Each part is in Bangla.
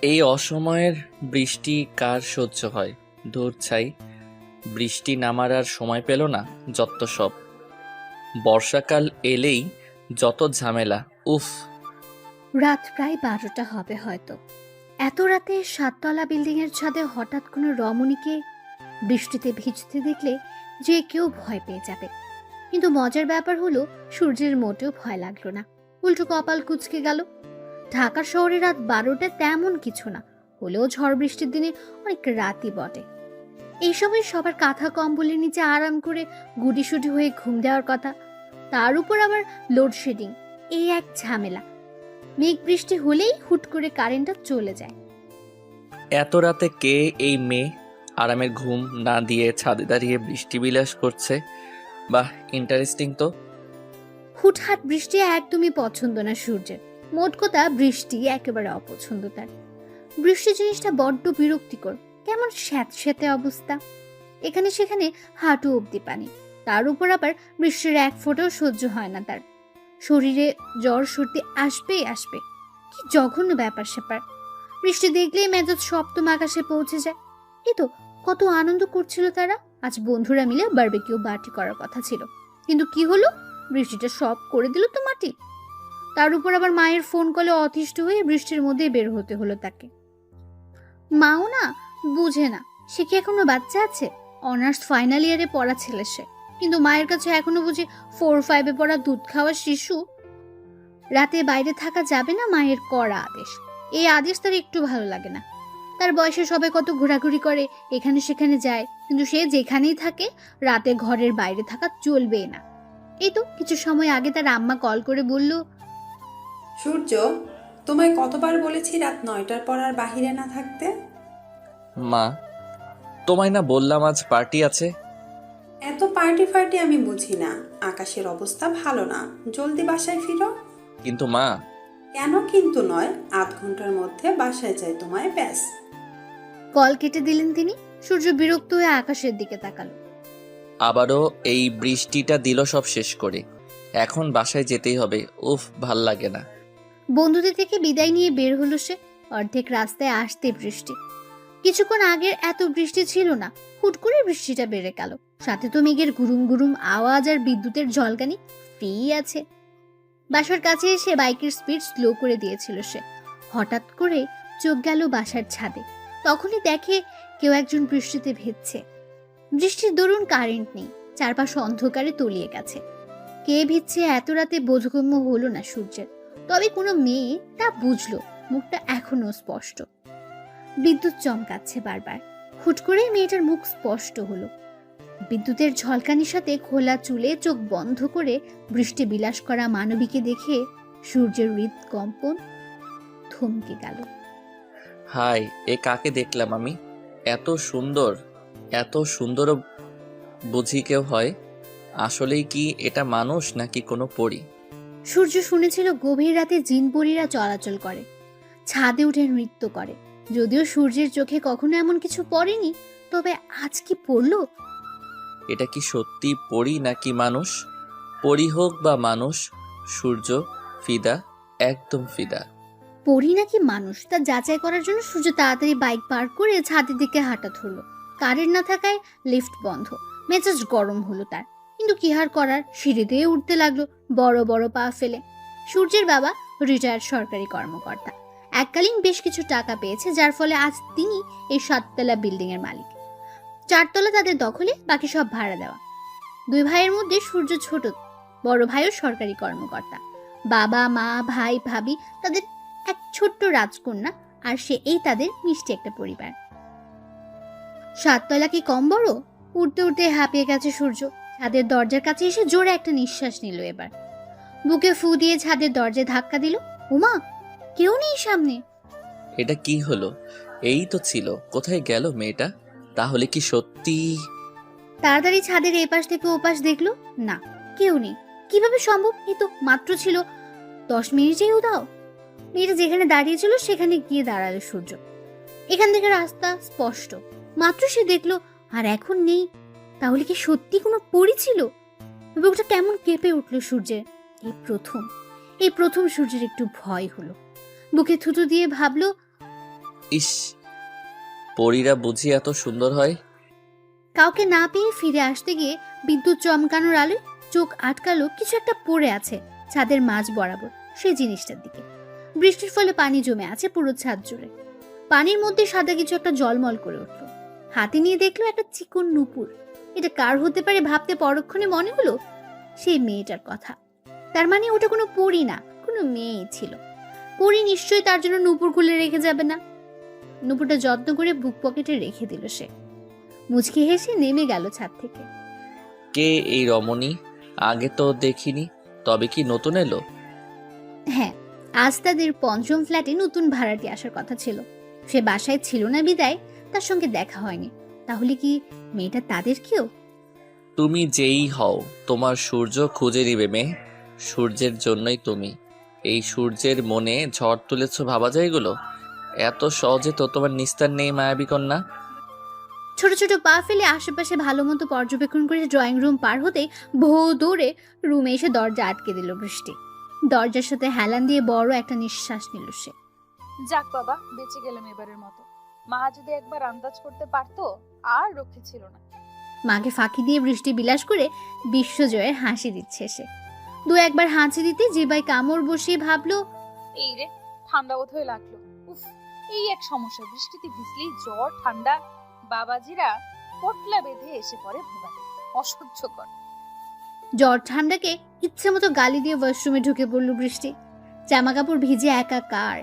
এই অসময়ের বৃষ্টি কার সহ্য হয়? ধুর ছাই, বৃষ্টি নামার আর সময় পেল না। যত সব বর্ষাকাল এলেই যত ঝামেলা, উফ। রাত প্রায় 12টা হবে হয়তো। এত রাতে 7তলা বিল্ডিং এর ছাদে হঠাৎ কোনো রমণীকে বৃষ্টিতে ভিজতে দেখলে যে কেউ ভয় পেয়ে যাবে। কিন্তু মজার ব্যাপার হলো সূর্যের মোটেও ভয় লাগলো না, উল্টো কপাল কুঁচকে গেল। ঢাকা শহরে রাত 12টা তেমন কিছু না, হলেও ঝড় বৃষ্টির দিনে অনেক রাতই বটে। এই সময় সবার কাঁথা কম্বলের নিচে আরাম করে গুটিসুটি হয়ে ঘুম দেওয়ার কথা। তার উপর আবার লোডশেডিং, এই এক ঝামেলা। মেঘ বৃষ্টি হলেই হুট করে কারেন্টটা চলে যায়। এত রাতে কে এই মেয়ে আরামের ঘুম না দিয়ে ছাদে দাঁড়িয়ে বৃষ্টি বিলাস করছে? বাহ, ইন্টারেস্টিং তো। হুটহাট বৃষ্টি একদমই পছন্দ না সূর্যের। মোট কথা বৃষ্টি একেবারে অপছন্দ তার। বৃষ্টি জিনিসটা বড্ড বিরক্তিকর, কেমন স্যাঁতস্যাঁতে অবস্থা, এখানে সেখানে হাঁটু অবধি পানি। তার উপর আবার বৃষ্টির এক ফোঁটাও সহ্য হয় না তার। শরীরে জ্বর সর্দি আসবেই আসবে, কি জঘন্য ব্যাপার স্যাপার। বৃষ্টি দেখলেই মেজাজ সপ্তম আকাশে পৌঁছে যায়। এই তো কত আনন্দ করছিল তারা, আজ বন্ধুরা মিলে বারবিকিউ পার্টি করার কথা ছিল, কিন্তু কি হলো, বৃষ্টিটা সব করে দিল তো মাটি। তার উপর আবার মায়ের ফোন কলে অতিষ্ঠ হয়ে বৃষ্টির মধ্যে বের হতে হলো তাকে। মাও না বুঝে না, সে কি এখনো বাচ্চা আছে? অনার্স ফাইনাল ইয়ারে পড়া ছেলে সে, কিন্তু মায়ের কাছে এখনো বুঝি 4-5-এ পড়া দুধ খাওয়া শিশু। রাতে বাইরে থাকা যাবে না, মায়ের কড়া আদেশ। এই আদেশ তার একটু ভালো লাগে না। তার বয়সে সবাই কত ঘোরাঘুরি করে, এখানে সেখানে যায়, কিন্তু সে যেখানেই থাকে রাতে ঘরের বাইরে থাকা চলবে না। এই তো কিছু সময় আগে তার আম্মা কল করে বলল, সূর্য, তোমায় কতবার বলেছি রাত 9টার পর আর বাহিরে না থাকতে? মা, তোমায় না বললাম আজ পার্টি আছে? এত পার্টি ফার্টি আমি বুঝি না, আকাশের অবস্থা ভালো না, জলদি বাসায় ফিরো। কিন্তু মা। কেন কিন্তু নয়, আধ ঘন্টার মধ্যে বাসায় যাই তোমায়, ব্যাস। কল কেটে দিলেন তিনি। সূর্য বিরক্ত হয়ে আকাশের দিকে তাকালো। আবারও এই বৃষ্টিটা দিল সব শেষ করে। এখন বাসায় যেতেই হবে, উফ, ভাল লাগে না। বন্ধুদের থেকে বিদায় নিয়ে বের হলো সে। অর্ধেক রাস্তায় আসতে বৃষ্টি। কিছুক্ষণ আগের এত বৃষ্টি ছিল না, হুট করে বৃষ্টিটা বেড়ে গেল। সাথে তো মেঘের গুরুম গুরুম আওয়াজ আর বিদ্যুতের ঝলকানি ফ্রি আছে। বাসার কাছে এসে বাইকের স্পিড স্লো করে দিয়েছিল সে। হঠাৎ করে চোখ গেল বাসার ছাদে। তখনই দেখে কেউ একজন বৃষ্টিতে ভিজছে। বৃষ্টির দরুন কারেন্ট নেই, চারপাশ অন্ধকারে তলিয়ে গেছে। কে ভিজছে এত রাতে বোধগম্য হলো না সূর্যের, তবে কোনো মেয়ে তা বুঝলো। মুখটা এখনো স্পষ্ট, বিদ্যুৎ চমকাচ্ছে বারবার। হুট করে মেয়েটার মুখ স্পষ্ট হলো। বিদ্যুতের ঝলকানির সাথে খোলা চুলে চোখ বন্ধ করে বৃষ্টি বিলাস করা মানবীকে দেখে সূর্যের হৃদকম্পন থমকে গেল। হাই, এ কাকে দেখলাম আমি? এত সুন্দর, এত সুন্দরও বুঝি কেউ হয়? আসলেই কি এটা মানুষ নাকি কোনো পরী? সূর্য শুনেছিল গভীর রাতে জিনপরীরা চলাচল করে, ছাদে উঠে নৃত্য করে। যদিও সূর্যের চোখে কখনো এমন কিছু পড়েনি, তবে আজ কি পড়লো? এটা কি সত্যি পরী নাকি মানুষ? পরী হোক বা মানুষ, সূর্য ফিদা, একদম ফিদা। পরী নাকি মানুষ তা যাচাই করার জন্য সূর্য তাড়াতাড়ি বাইক পার করে ছাদের দিকে হাঁটা ধরলো। কারেন্ট না থাকায় লিফট বন্ধ। মেজাজ গরম হলো তার, কিন্তু কি আর করার, সিঁড়ি দিয়ে উঠতে লাগলো বড় বড় পা ফেলে। সূর্যের বাবা রিটায়ার্ড সরকারি কর্মকর্তা, এককালীন বেশ কিছু টাকা পেয়েছে, যার ফলে আজ তিনি এই 7তলা বিল্ডিং এর মালিক। 4তলা তাদের দখলে, বাকি সব ভাড়া দেওয়া। দুই ভাইয়ের মধ্যে সূর্য ছোট, বড় ভাইও সরকারি কর্মকর্তা। বাবা মা ভাই ভাবি, তাদের এক ছোট্ট রাজকন্যা, আর সে এই তাদের মিষ্টি একটা পরিবার। 7তলা কি কম বড়? উঠতে উঠতে হাঁপিয়ে গেছে সূর্য। ছাদের দরজার কাছে এসে জোরে একটা নিঃশ্বাস নিল। এবার বুকে ফু দিয়ে ছাদের দরজায় ধাক্কা দিল। উমা, কেউ নেই সামনে। এটা কি হলো? এই তো ছিল, কোথায় গেল মেয়েটা? তাহলে কি সত্যি? তাড়াতাড়ি ছাদের এই পাশ থেকে ও পাশ দেখলো, না কেউ নেই। কিভাবে সম্ভব? এই তো মাত্র ছিল 10 মিনিটেই উধাও। মেয়েটা যেখানে দাঁড়িয়ে ছিল সেখানে গিয়ে দাঁড়ালো সূর্য। এখান থেকে রাস্তা স্পষ্ট, মাত্র সে দেখলো, আর এখন নেই। তাহলে কি সত্যি কোনো পরী ছিল? বুকটা কেমন কেঁপে উঠলো সূর্যের। এই প্রথম এই প্রথম সূর্যের একটু ভয় হলো। বুকে থুতু দিয়ে ভাবলো, ইস, পরীরা বুঝি এত সুন্দর হয়? কাউকে না পেয়ে ফিরে আসতে গিয়ে বিদ্যুৎ চমকানোর আলোয় চোখ আটকালো কিছু একটা পড়ে আছে ছাদের মাঝ বরাবর, সেই জিনিসটার দিকে। বৃষ্টির ফলে পানি জমে আছে পুরো ছাদ জুড়ে। পানির মধ্যে সাদা কিছু একটা জলমল করে উঠলো। হাতে নিয়ে দেখলো একটা চিকন নুপুর। এটা কার হতে পারে ভাবতে পরক্ষণে মনে হলো সেই মেয়েটার কথা। তার মানে ওটা কোনো পরী না, কোনো মেয়েই ছিল। পরী নিশ্চয়ই তার জন্য নুপুর খুলে রেখে যাবে না। নুপুরটা যত্ন করে বুক পকেটে রেখে দিল সে। মুচকি হেসে নেমে গেল ছাদ থেকে। কে এই রমণী? আগে তো দেখিনি। তবে কি নতুন এলো? হ্যাঁ, আজ তাদের পঞ্চম ফ্ল্যাটে নতুন ভাড়াটি আসার কথা ছিল। সে বাসায় ছিল না বিদায় তার সঙ্গে দেখা হয়নি। তাহলে কি মেয়েটা তাদের কেউ? তুমি যেই হও, তোমার সূর্য খুঁজে নিবে মেয়ে। সূর্যের জন্যই তুমি। এই সূর্যের মনে ঝড় তুলেছ ভাবা যায় এগুলো? এত সহজে তো তোমার নিস্তার নেই মায়াবী কন্যা। ছোট ছোট পা ফেলে আশেপাশে ভালো মতো পর্যবেক্ষণ করে ড্রয়িং রুম পার হতেই ভো দৌড়ে রুমে এসে দরজা আটকে দিল বৃষ্টি। দরজার সাথে হেলান দিয়ে বড় একটা নিঃশ্বাস নিল সে। যাক বাবা, বেঁচে গেলাম এবারের মতো। মা যদি একবার আন্দাজ করতে পারতো, আর রক্ষে ছিল না। মাকে ফাঁকি দিয়ে বৃষ্টি বিলাস করে বিশ্বজয়ের হাসি দিচ্ছে সে। দু একবার হাঁচি দিতে জিভায় কামড় বসিয়ে ভাবলো, এই রে, ঠান্ডা বোধ হয়ে লাগলো। উফ, এই এক সমস্যা, বৃষ্টিতে ভিজলেই জ্বর ঠান্ডা। বাবাজিরা পটলা বেঁধে এসে পড়ে ভোগাতে, অসহ্যকর। জ্বর ঠান্ডাকে ইচ্ছে মতো গালি দিয়ে ওয়াশরুমে ঢুকে পড়ল বৃষ্টি। জামা কাপড় ভিজে একাকার।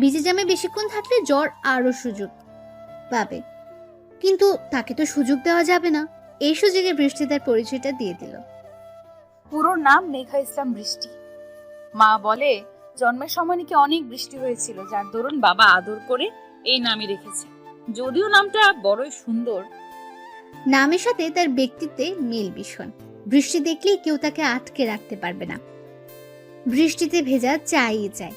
ভিজে জামে বেশিক্ষণ থাকলে জ্বর আরো সুযোগ পাবে, কিন্তু তাকে তো সুযোগ দেওয়া যাবে না। এই সুযোগে বৃষ্টি তার পরিচয়টা দিয়ে দিল। পুরো নাম মেঘা ইসলাম বৃষ্টি। মা বলে জন্মের সময় নাকি অনেক বৃষ্টি হয়েছিল, যার দরুন বাবা আদর করে এই নামই রেখেছে। যদিও নামটা বড়ই সুন্দর। নামের সাথে তার ব্যক্তিত্বে মিল ভীষণ। বৃষ্টি দেখলেই কেউ তাকে আটকে রাখতে পারবে না। বৃষ্টিতে ভেজা চাই চাই।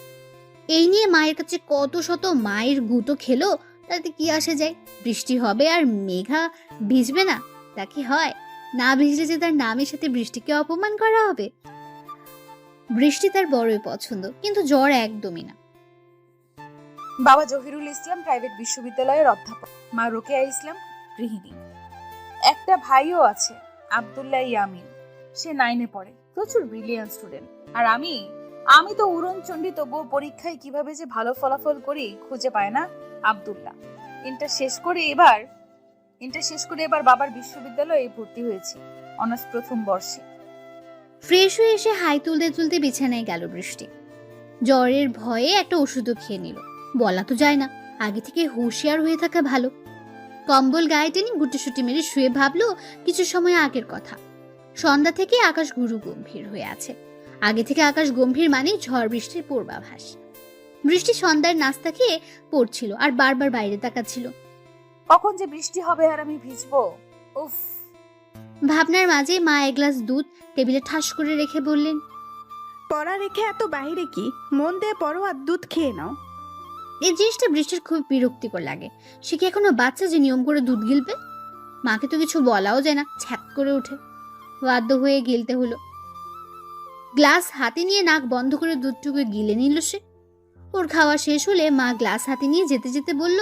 এই নিয়ে মায়ের কাছে কত শত মায়ের গুঁতো খেলো, তাতে কি আসে যায়? বৃষ্টি হবে আর মেঘা ভিজবে না, তা কি হয়? না ভিজলে যে তার নামের সাথে বৃষ্টিকে অপমান করা হবে। বৃষ্টি তার বড়ই পছন্দ, কিন্তু জ্বর একদমই না। বাবা জহিরুল ইসলাম প্রাইভেট বিশ্ববিদ্যালয়ের অধ্যাপক, মা রোকেয়া ইসলাম গৃহিণী। একটা ভাইও আছে, আব্দুল্লাহ ইয়ামিন। সে 9-এ পড়ে, প্রচুর ব্রিলিয়ান্ট স্টুডেন্ট। আর আমি তো উড়নচণ্ডী, তবুও পরীক্ষায় কিভাবে যে ভালো ফলাফল করি খুঁজে পায় না আব্দুল্লাহ। ইন্টার শেষ করে এবার বাবার বিশ্ববিদ্যালয়ে ভর্তি হয়েছি, অনার্স প্রথম বর্ষে। ফ্রেশ হয়ে এসে হাই তুলতে তুলতে বিছানায় গেল বৃষ্টি। জ্বরের ভয়ে একটা ওষুধও খেয়ে নিল। বলা তো যায় না, আগে থেকে হুঁশিয়ার হয়ে থাকা ভালো। কম্বল গায়ে টেনে গুটিসুটি মেরে শুয়ে ভাবলো কিছু সময় আগের কথা। সন্ধ্যা থেকে আকাশ গুরু গম্ভীর হয়ে আছে। আগে থেকে আকাশ গম্ভীর মানে ঝড় বৃষ্টির পূর্বাভাস। বৃষ্টি সন্ধ্যার নাস্তা খেয়ে পড়ছিল আর বারবার বাইরে তাকাচ্ছিল। কখন যে বৃষ্টি হবে আর আমি ভিজবো, উফ। ভাবনার মাঝে মা এক গ্লাস দুধ টেবিলে ঠাস করে রেখে বললেন, পড়া রেখে এত বাইরে কি? মন দিয়ে পড়ো আর দুধ খেয়ে নাও। এই জিনিসটা বৃষ্টির খুব বিরক্তিকর লাগে। সে কি এখনো বাচ্চা যে নিয়ম করে দুধ গিলবে? মাকে তো কিছু বলাও যায় না, ছ্যাপ করে ওঠে। বাধ্য হয়ে গিলতে হলো। গ্লাস হাতে নিয়ে নাক বন্ধ করে দুধটুকু গিলে নিল সে। ওর খাওয়া শেষ হলে মা গ্লাস হাতে নিয়ে যেতে যেতে বলল,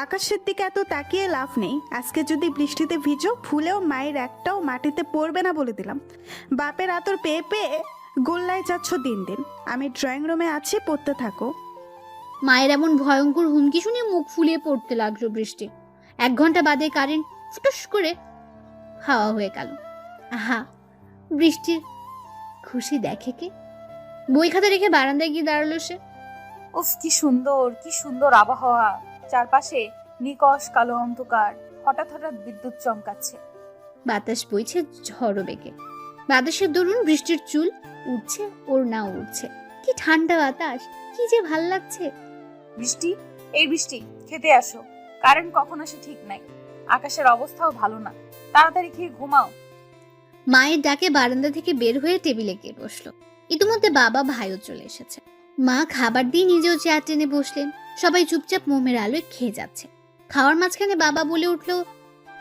আকাশের দিকে এত তাকিয়ে লাভ নেই। আজকে যদি বৃষ্টিতে ভিজো, ভুলেও মায়ের একটাও মাটিতে পড়বে না বলে দিলাম। বাপের আদর পেয়ে পেয়ে গোল্লায় যাচ্ছ দিন দিন। আমি ড্রয়িং রুমে আছি, পড়তে থাকো। মায়ের এমন ভয়ঙ্কর হুমকি শুনে মুখ ফুলিয়ে পড়তে লাগলো বৃষ্টি। 1 ঘন্টা বাদে কারেন্ট ফুটুস করে হাওয়া হয়ে গেল। আহা, বৃষ্টির খুশি দেখে কে? বই খাতা রেখে বারান্দায় গিয়ে দাঁড়ালো সে। উফ, কি সুন্দর আবহাওয়া। চারপাশে নিকশ কালো অন্ধকার, হঠাৎ হঠাৎ বিদ্যুৎ চমকাচ্ছে। বাতাস বইছে ঝড়ো বেগে। বাতাসের দরুন বৃষ্টির চুল উঠছে, ওর না উঠছে। কি ঠান্ডা বাতাস, কি যে ভাল লাগছে। বৃষ্টি খেতে আসো। কারেন্ট কখন আসে ঠিক নাই। আকাশের অবস্থাও ভালো না, তাড়াতাড়ি খেয়ে ঘুমাও। মায়ের ডাকে বারান্দা থেকে বের হয়ে টেবিলে গিয়ে বসলো। ইতিমধ্যে বাবা ভাইও চলে এসেছে। মা খাবার দিয়ে নিজেও চেয়ার টেনে বসলেন। সবাই চুপচাপ মোমের আলোয় খেয়ে যাচ্ছে। খাওয়ার মাঝখানে বাবা বলে উঠলো,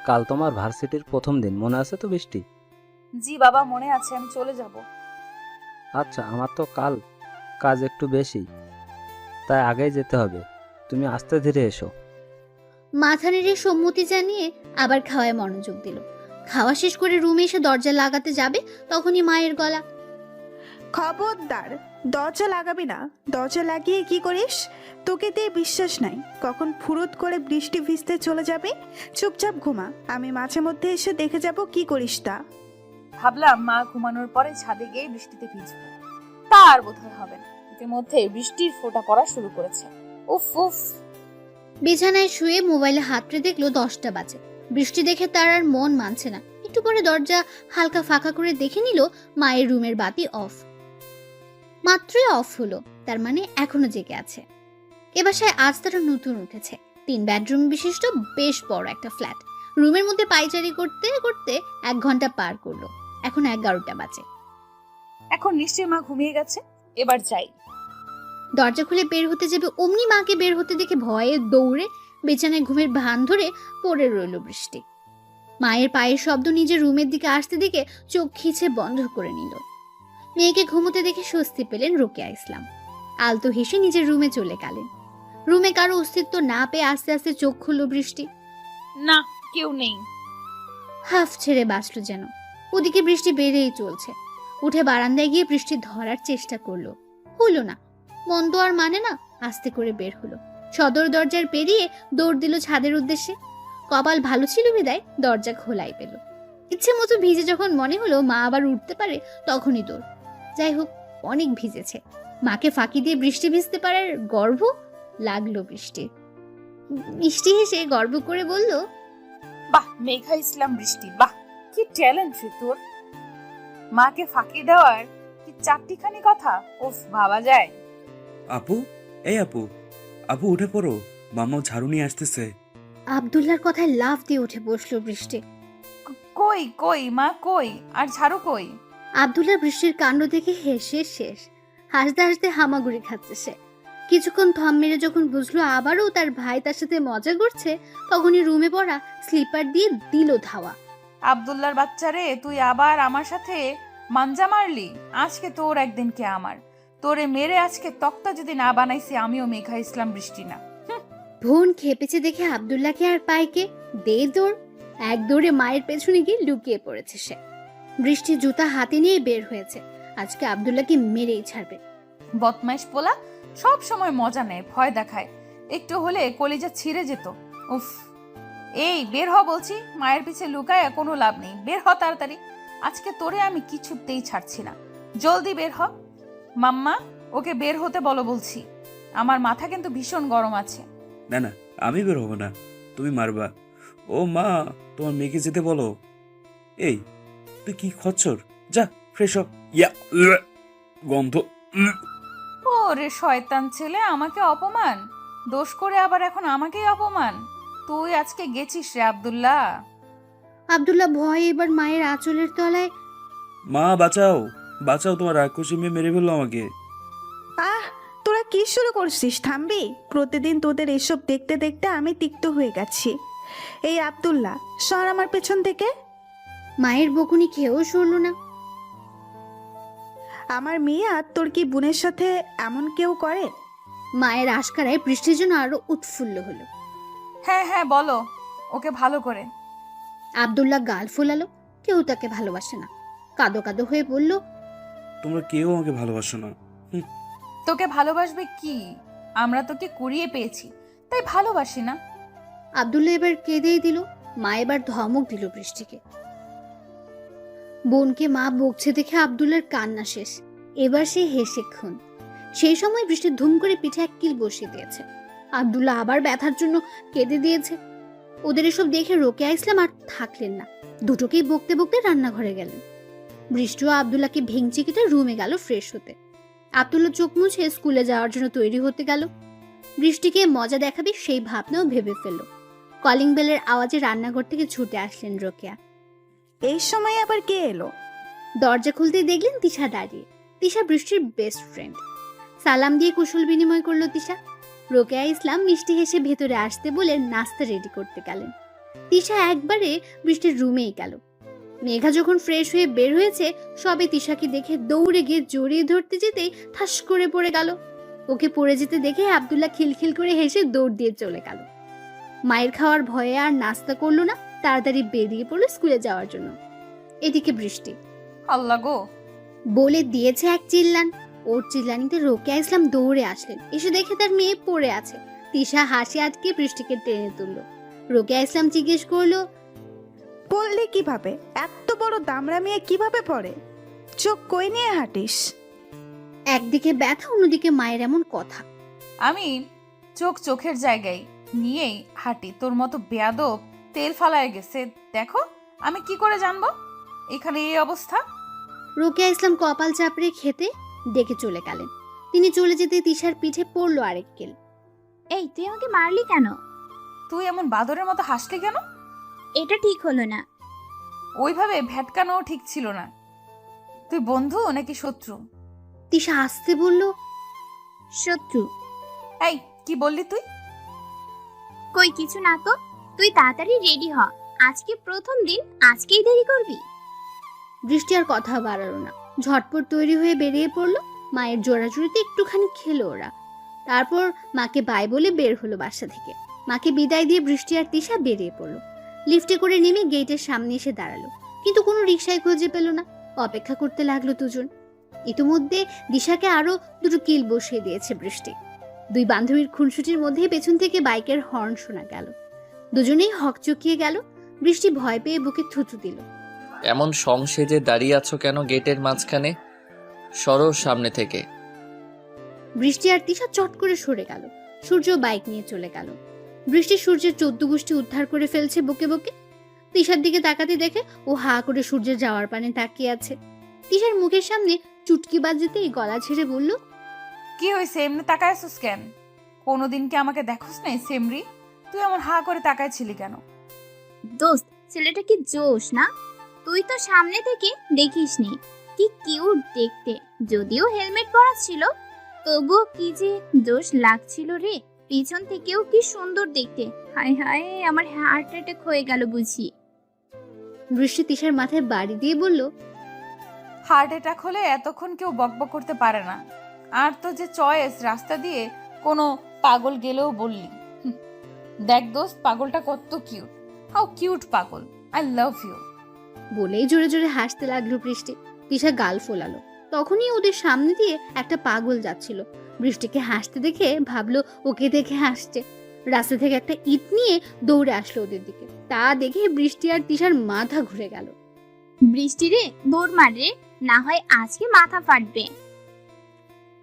কাল তোমার ভার্সিটির প্রথম দিন, মনে আছে তো বৃষ্টি? জি বাবা, মনে আছে, আমি চলে যাব। আচ্ছা, আমার তো কাল কাজ একটু বেশি, তাই আগেই যেতে হবে। তুমি আস্তে ধীরে এসো। মাথা নেড়ে সম্মতি জানিয়ে আবার খাওয়ায় মনোযোগ দিল। খাওয়া শেষ করে রুমে এসে দরজা লাগাতে যাবে, তখনই মায়ের গলা। খবরদার, দরজা লাগাবি না। দরজা লাগিয়ে কি করিস? তোকে দিয়ে বিশ্বাস নাই কখন ফুরুত করে বৃষ্টি ভিজতে চলে যাবে। চুপচাপ ঘুমা, আমি মাঝে মধ্যে এসে দেখে যাব কি করিস তা। ভাবলাম মা ঘুমানোর পরে ছাদে গিয়ে বৃষ্টিতে ভিজবো, তা আর বোধহয় হবে না। ইতিমধ্যে বৃষ্টির ফোঁটা পড়া শুরু করেছে। উফ উফ। বিছানায় শুয়ে মোবাইলে হাতড়ে দেখলো 10টা বাজে। বৃষ্টি দেখে তার আর মন মানছে না। একটু পরে দরজা হালকা ফাঁকা করে দেখে নিল মায়ের রুমের বাতি অফ। মাত্রই অফ হলো, তার মানে এখনো জেগে আছে। এ বাসায় আজ তারা নতুন উঠেছে। 3 বেডরুম বিশিষ্ট বেশ বড় একটা ফ্ল্যাট। রুমের মধ্যে পায়চারি করতে করতে 1 ঘন্টা পার করলো। এখন 11টা বাজে। এখন নিশ্চয়ই মা ঘুমিয়ে গেছে, এবার যাই। দরজা খুলে বের হতে যাবে, অমনি মাকে বের হতে দেখে ভয়ে দৌড়ে বিছানায় ঘুমের ভান ধরে পড়ে রইল বৃষ্টি। মায়ের পায়ের শব্দ নিজের রুমের দিকে আসতে দেখে চোখ খিচে বন্ধ করে নিল। মেয়েকে ঘুমোতে দেখে স্বস্তি পেলেন রোকেয়া ইসলাম। আলতো হেসে নিজের রুমে চলে গেলেন। রুমে কারো অস্তিত্ব না পেয়ে আস্তে আস্তে চোখ খুলল বৃষ্টি। না, কেউ নেই। হাফ ছেড়ে বাঁচল যেন। ওদিকে বৃষ্টি বেড়েই চলছে। উঠে বারান্দায় গিয়ে বৃষ্টি ধরার চেষ্টা করলো, হলো না। মন তো আর মানে না, আস্তে করে বের হলো। সদর দরজার পেরিয়ে দৌড় দিল ছাদের উদ্দেশ্যে। কপাল ভালো ছিল বিদায় দরজা খোলাই পেল। ইচ্ছে মতো ভিজে যখন মনে হলো মা আবার উঠতে পারে, তখনই দৌড়। যাই হোক, অনেক ভিজেছে, মাকে ফাঁকি দিয়ে বৃষ্টি ভিজতে পারার গর্ব লাগলো বৃষ্টির। মিষ্টি হেসে গর্ব করে বলল, বাহ মেঘা ইসলাম বৃষ্টি, বাহ কি ট্যালেন্ট রে তোর। মাকে ফাঁকি দেওয়ার কি 4টিখানি কথা, উফ ভাবা যায়। আপু, এই আপু, আপু উঠে পড়ো, মামা ঝাড়ু নিয়ে আসতেছে। আব্দুল্লাহর কথায় লাফ দিয়ে উঠে বসলো বৃষ্টি। কই কই মা কই, আর ঝাড়ু কই? আব্দুল্লাহ বৃষ্টির কাণ্ড দেখে হেসে শেষ। হাসতে হাসতে হামাগুড়ি খাচ্ছে সে। কিছুক্ষণ থম মেরে যখন বুঝলো আবারও তার ভাই তার সাথে মজা করছে, তখনই রুমে পড়া স্লিপার দিয়ে দিল ধাওয়া। আব্দুল্লাহর বাচ্চারে, তুই আবার আমার সাথে মাঞ্জা মারলি। আজকে তোর একদিন কে আমার। তোরে মেরে আজকে তক্তা যদি না বানাইছি, আমিও মেঘা ইসলাম বৃষ্টি না। বোন খেপেছে দেখে আব্দুল্লাহকে আর পাইকে দে দৌড়। এক দৌড়ে মায়ের পেছনে গিয়ে লুকিয়ে পড়েছে সে। বৃষ্টি জুতা হাতে নিয়ে বের হয়েছে। আজকে আব্দুল্লাহকে মেরেই ছাড়বে। বদমাইশ পোলা সব সময় মজা নেয়, ভয় দেখায়। একটু হলে কলিজা ছিঁড়ে যেত। উফ, এই বের হ বলছি। মায়ের পিছে লুকায় কোনো লাভ নেই, বের হ তাড়াতাড়ি। আজকে তোরে আমি কিছুতেই ছাড়ছি না, জলদি বের হ। মাম্মা, ওকে বের হতে বলো বলছি। আমার মাথা কিন্তু ভীষণ গরম আছে। না না, আমি বের হবো না, তুমি মারবা। ও মা, তোমার মেয়েকে যেতে বলো। এই তুই কি খচ্চর, যা ফ্রেশ হ। ইয়া গন্ধ। ও রে শয়তান ছেলে, আমাকে অপমান দোষ করে আবার এখন আমাকেই অপমান। তুই আজকে গেছিস রে আব্দুল্লাহ। আব্দুল্লাহ ভয়ে এবার মায়ের আঁচলের তলায়। মা বাঁচাও, বাঁচাও, তোমার রাক্ষসী মেয়ে মেরে ফেললো আমাকে। আহ, তোরা কি শুরু করছিস? থামবি? প্রতিদিন তোদের এসব দেখতে দেখতে আমি তিক্ত হয়ে গেছি। এই আব্দুল্লাহ, সর আমার পেছন থেকে। মায়ের বকুনি খেয়েও সরল না। আমার মেয়ে আর তোর কি বোনের সাথে এমন কেউ করে? মায়ের আশকারায় বৃষ্টির জন্য আরো উৎফুল্ল হলো। হ্যাঁ হ্যাঁ বলো, ওকে ভালো করে। আব্দুল্লাহ গাল ফোলালো। কেউ তাকে ভালোবাসে না। কাঁদো কাঁদো হয়ে বলল, তোমরা কেউ আমাকে ভালোবাসো না। তোকে ভালোবাসবে কি? আমরা তোকে কুড়িয়ে পেয়েছি, তাই ভালোবাসি না। আব্দুল্লাহ এবার কেঁদেই দিল। মা এবার ধমক দিল বৃষ্টিকে। বোনকে মা বকছে দেখে আব্দুল্লাহর কান্না শেষ। এবার সে হেসে খুন। সেই সময় বৃষ্টি ধুম করে পিঠে এক কিল বসিয়ে দিয়েছে। আব্দুল্লাহ আবার ব্যথার জন্য কেঁদে দিয়েছে। ওদের এসব দেখে রোকেয়া ইসলাম আর থাকলেন না। দুটোকেই বকতে বকতে রান্নাঘরে গেলেন। বৃষ্টিও আব্দুল্লাহকে ভেঙচি কেটে রুমে গেল ফ্রেশ হতে। আব্দুল্লাহ চোখ মুছে স্কুলে যাওয়ার জন্য তৈরি হতে গেল। বৃষ্টিকে মজা দেখাবে সেই ভাবনাও ভেবে ফেলল। কলিং বেলের আওয়াজে রান্নাঘর থেকে ছুটে আসলেন রোকেয়া। এই সময় আবার কে এলো? দরজা খুলতে দেখলেন তিশা দাঁড়িয়ে। তিশা বৃষ্টির বেস্ট ফ্রেন্ড। সালাম দিয়ে কুশল বিনিময় করলো তিশা। রোকেয়া ইসলাম মিষ্টি হেসে ভেতরে আসতে বলে নাস্তা রেডি করতে গেলেন। তিশা একবারে বৃষ্টির রুমেই গেল। মেঘা যখন ফ্রেশ হয়ে বের হয়েছে সবে তিশাকে দেখে দৌড়ে গিয়ে জড়িয়ে ধরতে যেতেই ঠাস করে পড়ে গেল। ওকে পড়ে যেতে দেখে আব্দুল্লাহ খিলখিল করে হেসে দৌড় দিয়ে চলে গেল। মায়ের খাওয়ার ভয়ে আর নাস্তা করলো না, তাড়াতাড়ি বেরিয়ে পড়লো স্কুলে যাওয়ার জন্য। এদিকে বৃষ্টি আল্লাহ গো, বলে দিয়েছে এক চিল্লান। ওর চিল্লানিতে রোকেয়া ইসলাম দৌড়ে আসলেন, এসে দেখে তার মেয়ে পড়ে আছে। তিশা হাসি আটকে বৃষ্টিকে টেনে তুললো। রোকেয়া ইসলাম জিজ্ঞেস করলো, পড়লি কিভাবে? এত বড় দামড়া মেয়ে কিভাবে পড়ে? চোখ কই নিয়ে হাঁটিস? একদিকে ব্যথা, অন্যদিকে মায়ের এমন কথা। আমি চোখের জায়গায় নিয়েই হাঁটি। তোর মতো বেয়াদব তেল ফালায় গেছে, দেখো আমি কি করে জানবো এখানে এই অবস্থা? রোকেয়া ইসলাম কপাল চাপড়ে খেতে ডেকে চলে গেলেন। তিনি চলে যেতে তিশার পিঠে পড়লো আরেক কেল। এই তুই আমাকে মারলি কেন? তুই এমন বাদরের মতো হাসলি কেন? এটা ঠিক হলো না। ওইভাবে ভ্যাটকানো ঠিক ছিল না। তুই বন্ধু নাকি শত্রু? তিশা আসতে বলল, শত্রু। এই কি বললি তুই? কই কিছু না তো। তুই তাড়াতাড়ি রেডি হ, আজকে প্রথম দিন, আজকেই দেরি করবি? বৃষ্টি আর কথা বাড়ালো না, ঝটপট তৈরি হয়ে বেরিয়ে পড়লো। মায়ের জোড়াজুড়িতে একটুখানি খেলো ওরা, তারপর মাকে বাই বলে বের হলো বাসা থেকে। মাকে বিদায় দিয়ে বৃষ্টি আর তিশা বেরিয়ে পড়লো। লিফটে করে নেমে গেটের সামনে এসে দাঁড়ালো, কিন্তু কোনো রিকশায় খুঁজে পেল না। অপেক্ষা করতে লাগলো দুজন। ইতিমধ্যে দিশাকে আরো দুটো কিল বসিয়ে দিয়েছে বৃষ্টি। দুই বান্ধবীর খুনসুটির মধ্যে পেছন থেকে বাইকের হর্ন শোনা গেল। দুজনেই হকচকিয়ে গেল। বৃষ্টি ভয় পেয়ে বুকে থুতু দিল। এমন সংসেজে দাঁড়িয়ে আছো কেন গেটের মাঝখানে? সরো সামনে থেকে। বৃষ্টি আর তিশা চট করে সরে গেল। সূর্য বাইক নিয়ে চলে গেল। বৃষ্টি সূর্যের 14 গোষ্ঠী উদ্ধার করে ফেলছে বুকে বুকে। তিশার দিকে তাকাতে দেখে ও হা করে সূর্যের যাওয়ার পানে তাকিয়ে আছে। তিশার মুখের সামনে চুটকি বাজতেই গলা ছেড়ে বলল, কি হয়েছে এমনি তাকায় আছিস কেন? কোনোদিন কি আমাকে দেখোস নাই সেমরি? তুই এমন হা করে তাকাইছিলি কেন? দোস্ত, ছেলেটা কি জোশ না? তুই তো সামনে থেকে দেখিসনি, কি কিউট দেখতে। যদিও হেলমেট পরা ছিল, তবুও কি যে জোশ লাগছিল রে। পিছন থেকেও কি সুন্দর দেখতে। হায় হায়, আমার হার্ট অ্যাটাক হয়ে গেল বুঝি। বৃষ্টি তিশার মাথায় বাড়ি দিয়ে বলল, হার্ট অ্যাটাক হলে এতক্ষণ কেউ বকবক করতে পারে না। আর তো যে চয়েস, রাস্তা দিয়ে কোনো পাগল গেলেও বললি। দেখ দোস্ত, পাগলটা কত কিউট। হাউ কিউট পাগল, আই লাভ ইউ। বলেই জোরে জোরে হাসতে লাগলো বৃষ্টি। তিশা গাল ফোলালো। তখনই ওদের সামনে দিয়ে একটা পাগল যাচ্ছিল। বৃষ্টিকে হাসতে দেখে ভাবলো ওকে দেখে হাসছে। রাস্তা থেকে একটা ইট নিয়ে দৌড়ে আসলো ওদের দিকে। তা দেখে বৃষ্টি আর তিশার মাথা ঘুরে গেল। বৃষ্টি রে, দৌড় মার রে, না হয় আজকে মাথা ফাটবে।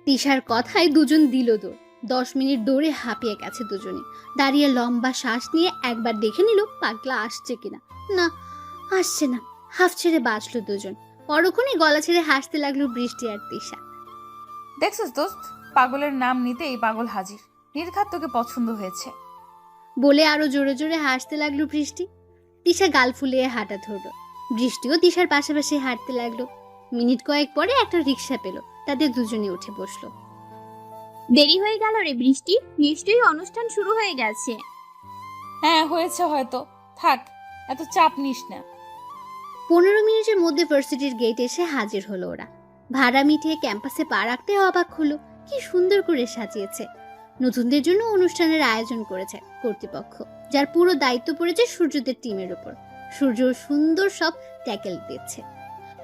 তিশার কথায় দুজন দিল দৌড়। 10 মিনিট দৌড়ে হাঁপিয়ে গেছে দুজনে। দাঁড়িয়ে লম্বা শ্বাস নিয়ে একবার দেখে নিল পাগলা আসছে কিনা। না, আসছে না। হাফ ছেড়ে বাঁচলো দুজন। পরক্ষণে গলা ছেড়ে হাসতে লাগলো বৃষ্টি আর তিশা। দেখছিস দোস্ত, পাগলের নাম নিতেই পাগল হাজির। নির্ঘাত তোকে পছন্দ হয়েছে বলে আরো জোরে জোরে হাসতে লাগলো বৃষ্টি। তিশা গাল ফুলিয়ে হাঁটা ধরলো। বৃষ্টিও তিশার পাশাপাশি হাঁটতে লাগলো। মিনিট কয়েক পরে একটা রিক্সা পেল, তাদের দুজনে উঠে বসলো। দেরি হয়ে গেল রে বৃষ্টি, নিশ্চয়ই অনুষ্ঠান শুরু হয়ে গেছে। হ্যাঁ হয়েছে হয়তো, থাক এত চাপ নিস না। 15 মিনিটের মধ্যে ভার্সিটির গেট এসে হাজির হলো ওরা। ভাড়া মিটিয়ে ক্যাম্পাসে পা রাখতে অবাক হলো, কি সুন্দর করে সাজিয়েছে। নতুনদের জন্য অনুষ্ঠানের আয়োজন করেছে কর্তৃপক্ষ, যার পুরো দায়িত্ব পড়েছে সূর্যদের টিমের উপর। সূর্য সুন্দর সব ট্যাকেল দিচ্ছে।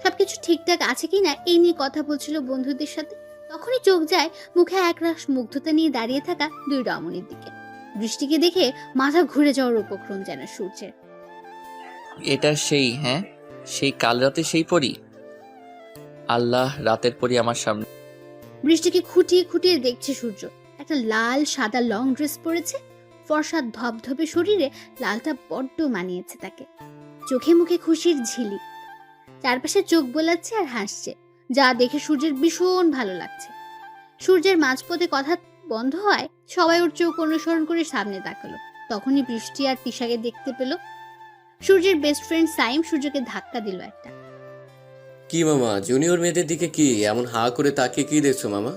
সবকিছু ঠিকঠাক আছে কিনা এই নিয়ে কথা বলছিল বন্ধুদের সাথে। তখনই চোখ যায় মুখে একরাশ মুগ্ধতা নিয়ে দাঁড়িয়ে থাকা দুই রমণীর দিকে। বৃষ্টিকে দেখে মাথা ঘুরে যাওয়ার উপক্রম যেন সূর্যের। এটা সেই, হ্যাঁ সেই কাল রাতে সেই পরি। আল্লাহ, রাতের পরি আমার সামনে। বৃষ্টিকে খুঁটিয়ে খুঁটিয়ে দেখছে সূর্য। একটা লাল সাদা লং ড্রেস পরেছে। ফর্সা ধবধবে শরীরে লালটা বড্ড মানিয়েছে তাকে। চোখে মুখে খুশির ঝিলিক। চারপাশে চোখ বোলাচ্ছে আর হাসছে, যা দেখে সূর্যের ভীষণ ভালো লাগছে। সূর্যের মাঝপথে কথা বন্ধ হয়, সবাই ওর চোখ অনুসরণ করে সামনে তাকালো। তখনই বৃষ্টি আর তিশাকে দেখতে পেল। সূর্যের বেস্ট ফ্রেন্ড সাইম সূর্যকে ধাক্কা দিল একটা। কি মামা, জুনিয়র মেয়েদের দিকে কি এমন হা করে তাকিয়ে কি দেখছো মামা?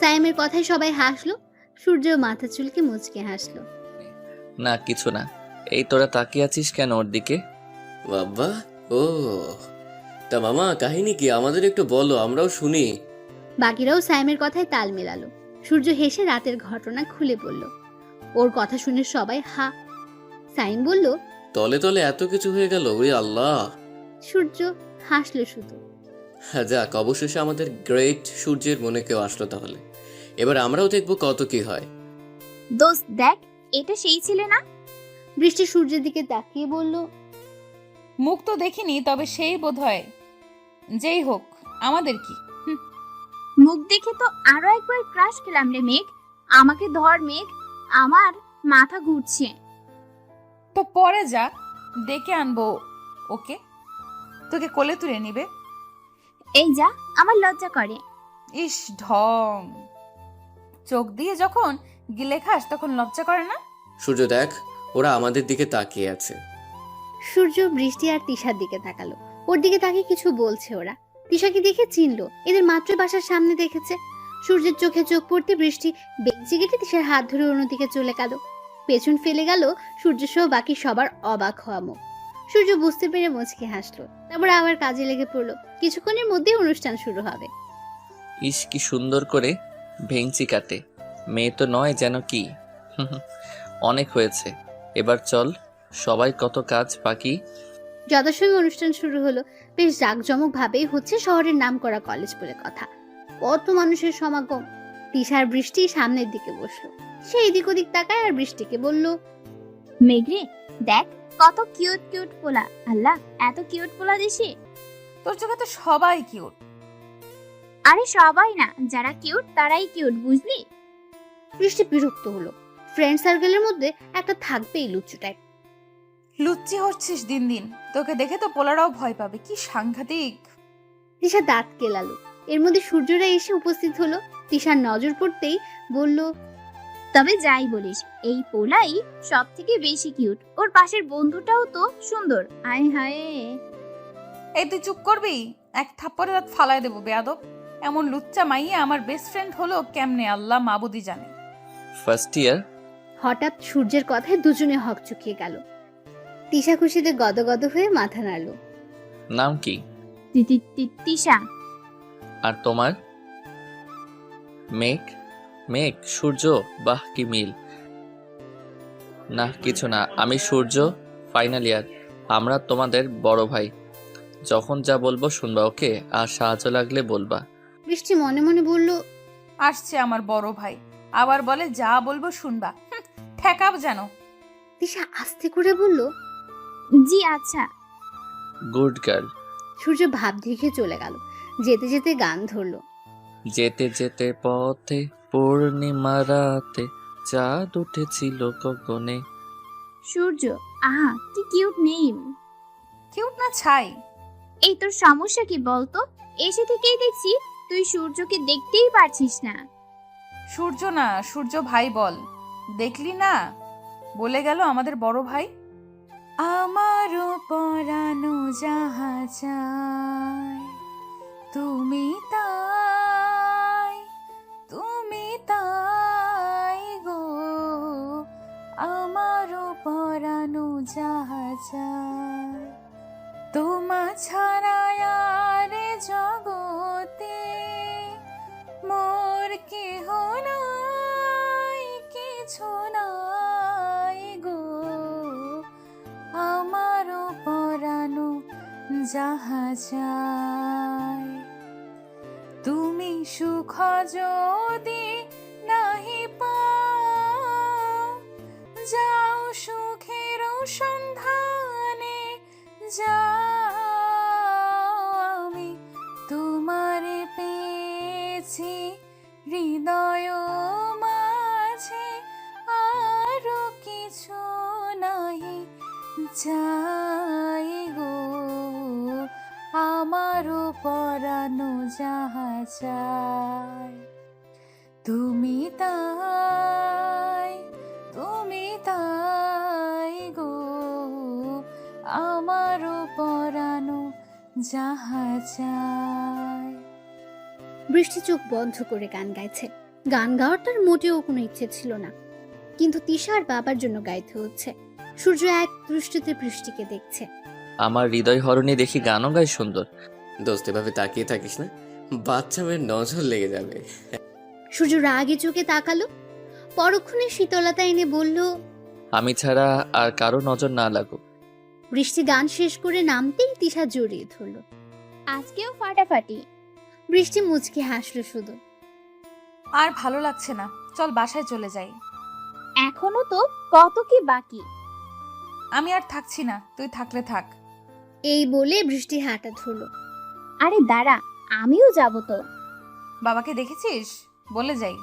সাইমের কথায় সবাই হাসলো। সূর্য মাথা চুলকে মুচকে হাসলো। না কিছু না। এই তোরা তাকিয়ে আছিস কেন ওর দিকে? বাবা, ও, তা মামা কাহিনী কি আমাদের একটু বলো, আমরাও শুনি। বাকিরাও সাইমের কথায় তাল মেলালো। সূর্য হেসে রাতের ঘটনা খুলে বলল। ওর কথা শুনে সবাই হা। সাইম বলল। তলে তলে এত কিছু হয়ে গেল, ওরে আল্লাহ। সূর্য হাসলো শুধু। হ্যাঁ, যাক, অবশেষে আমাদের গ্রেট সূর্যের মনে কেউ আসলো তাহলে। এবার আমরাও দেখবো কত কি হয়। দোস্ত দেখ, এটা সেই ছেলে না? বৃষ্টি সূর্যের দিকে তাকিয়ে বলল। মুখ তো দেখিনি, তবে সেই বোধ হয়। যেই হোক, আমাদের কি? মুখ দেখে তো আরো একবার ক্রাশ খেলাম রে মেঘ। আমাকে ধর মেঘ, আমার মাথা ঘুরছে। তো পরে যা, ডেকে আনবো ওকে, তোকে কোলে তুলে নিবে। এই যা, আমার লজ্জা করে। ইস ঢং, চোখ দিয়ে যখন গিলে খাস তখন লজ্জা করে না? সূর্য দেখ, ওরা আমাদের দিকে তাকিয়ে আছে। সূর্য বৃষ্টি আর তিশার দিকে তাকালো। ওর দিকে তাকিয়ে কিছু বলছে ওরা। তিশাকে দেখে চিনলো, এদের মাত্র বাসার সামনে দেখেছে। সূর্যের চোখে চোখ পড়তে বৃষ্টি বেঞ্চি কেটে তিশার হাত ধরে অন্যদিকে চলে গেল। পেছন ফেলে গেল সূর্য সহ বাকি সবার অবাক হওয়া মুখ। সূর্য বুঝতে পেরে মুচকে হাসলো, তারপর আবার কাজে লেগে পড়লো। কিছুক্ষণের মধ্যেই অনুষ্ঠান শুরু হবে। ইস কি সুন্দর করে ভেঙচি কাটে, মেয়ে তো নয় যেন কি। অনেক হয়েছে, এবার চল, সবাই কত কাজ বাকি। যথাসময়ে অনুষ্ঠান শুরু হলো। বেশ জাঁকজমক ভাবেই হচ্ছে, শহরের নামকরা কলেজ বলে কথা। কত মানুষের সমাগম। তিশার বৃষ্টি সামনের দিকে বসলো। সে এদিক ওদিক তাকায় আর বৃষ্টিকে বলল। মেঘরে দেখ, কত কিউট কিউট পোলা। আল্লাহ, এত কিউট পোলা দিছি। তোর চোখে তো সবাই কিউট। আরে সবাই না, যারা কিউট তারাই কিউট, বুঝলি? বৃষ্টি বিরক্ত হলো। ফ্রেন্ড সার্কেলের মধ্যে একটা থাকবেই লুচ্চু টাইপ। লুচ্চি হচ্ছিস দিন দিন, তোকে দেখে তো পোলারাও ভয় পাবে। কি সাংঘাতিক। তিশা দাঁত কেলালো। এর মধ্যে সূর্যরা এসে উপস্থিত হলো। তিশার নজর পড়তেই বলল। তবে যাই বলিস, এই পোলাই সব থেকে বেশি কিউট। ওর পাশের বন্ধুটাও তো সুন্দর। আয় হায়। এই তুই চুপ করবি? এক থাপ্পড়ে দাঁত ফালায় দেবো বেয়াদব। এমন লুচ্চা মাইয়া আমার বেস্ট ফ্রেন্ড হলো কেমনে, আল্লাহ মাবুদি জানে। First year. হঠাৎ সূর্যের কথায় দুজনে হক চুকিয়ে গেল। তিশা খুশিতে গদগদ হয়ে মাথা নাড়ল। নাম কি? তিশা। আর তোমার? মেঘ। মেঘ, সূর্য, বাহ কি মিল। না কিছু না, আমি সূর্য, ফাইনাল ইয়ার। আমরা তোমাদের বড় ভাই, যখন যা বলবো শুনবা, ওকে? আর সাহায্য লাগলে বলবা। বৃষ্টি মনে মনে বলল। আসছে আমার বড় ভাই, আবার বলে যা বলবো শুনবা। ঠেকাব যেন। তিশা আস্তে করে বলল। জি আচ্ছা। Good girl. সূর্য ভাব দেখে চলে গেল। যেতে যেতে গান ধরলো। যেতে যেতে পথে পূর্ণিমা রাতে চাঁদ উঠেছিল গগনে। সূর্য, আহা কি কিউট নেম। কিউট না ছাই। এই তোর সমস্যা কি বলতো? এসে থেকেই দেখছি তুই সূর্যকে দেখতেই পারছিস না। সূর্য না, সূর্য ভাই বল। দেখলি না, বলে গেল আমাদের বড় ভাই। আমারও পরানো যাহা চায়, তুমি তাই, তুমি তাই গো। আমারও পরানো যাহা চায়, তোমা ছাড়া আর জগতে মোর কেহ নাই, কিছু নাই গো। আমারও পরানো যাহা চায়, তুমি সুখ যদি নাহি পাও, যাও সুখের সন্ধানে যাও। আমি তোমারে পেয়েছি হৃদয় মাঝে, আরো কিছু নাহি চাই গো। আমারও পরানো যাহা চায়, তুমি তাই, তুমি তাই গো। আমারও পরানো যাহা চায়। বৃষ্টি চোখ বন্ধ করে গান গাইছে। গান গাওয়ার তার মোটেও কোনো ইচ্ছে ছিল না, কিন্তু তিশার বাবার জন্য গাইতে হচ্ছে। সূর্য এক দৃষ্টিতে বৃষ্টিকে দেখছে। আমার হৃদয় হরণী দেখি গানও গায় সুন্দর। দোস্ত এভাবে তাকিয়ে থাকিস না, বাচ্চা মেয়ের নজর লেগে যাবে। সূর্য রাগে চোখে তাকালো, পরক্ষণে শীতলতা এনে বলল, আমি ছাড়া আর কারো নজর না লাগুক। বৃষ্টি গান শেষ করে নামতেই তিশা জড়িয়ে ধরল। আজকেও ফাটাফাটি। বৃষ্টি মুচকি হাসলো শুধু। আর ভালো লাগছে না, চল বাসায় চলে যাই। এখনো তো কত কি বাকি। আমি আর থাকছি না, তুই থাকলে থাক। এই বলে বৃষ্টি হাঁটা ধরল। আরে দাঁড়া, আমিও যাব তো। বাবাকে দেখেছিস? বলে যাই।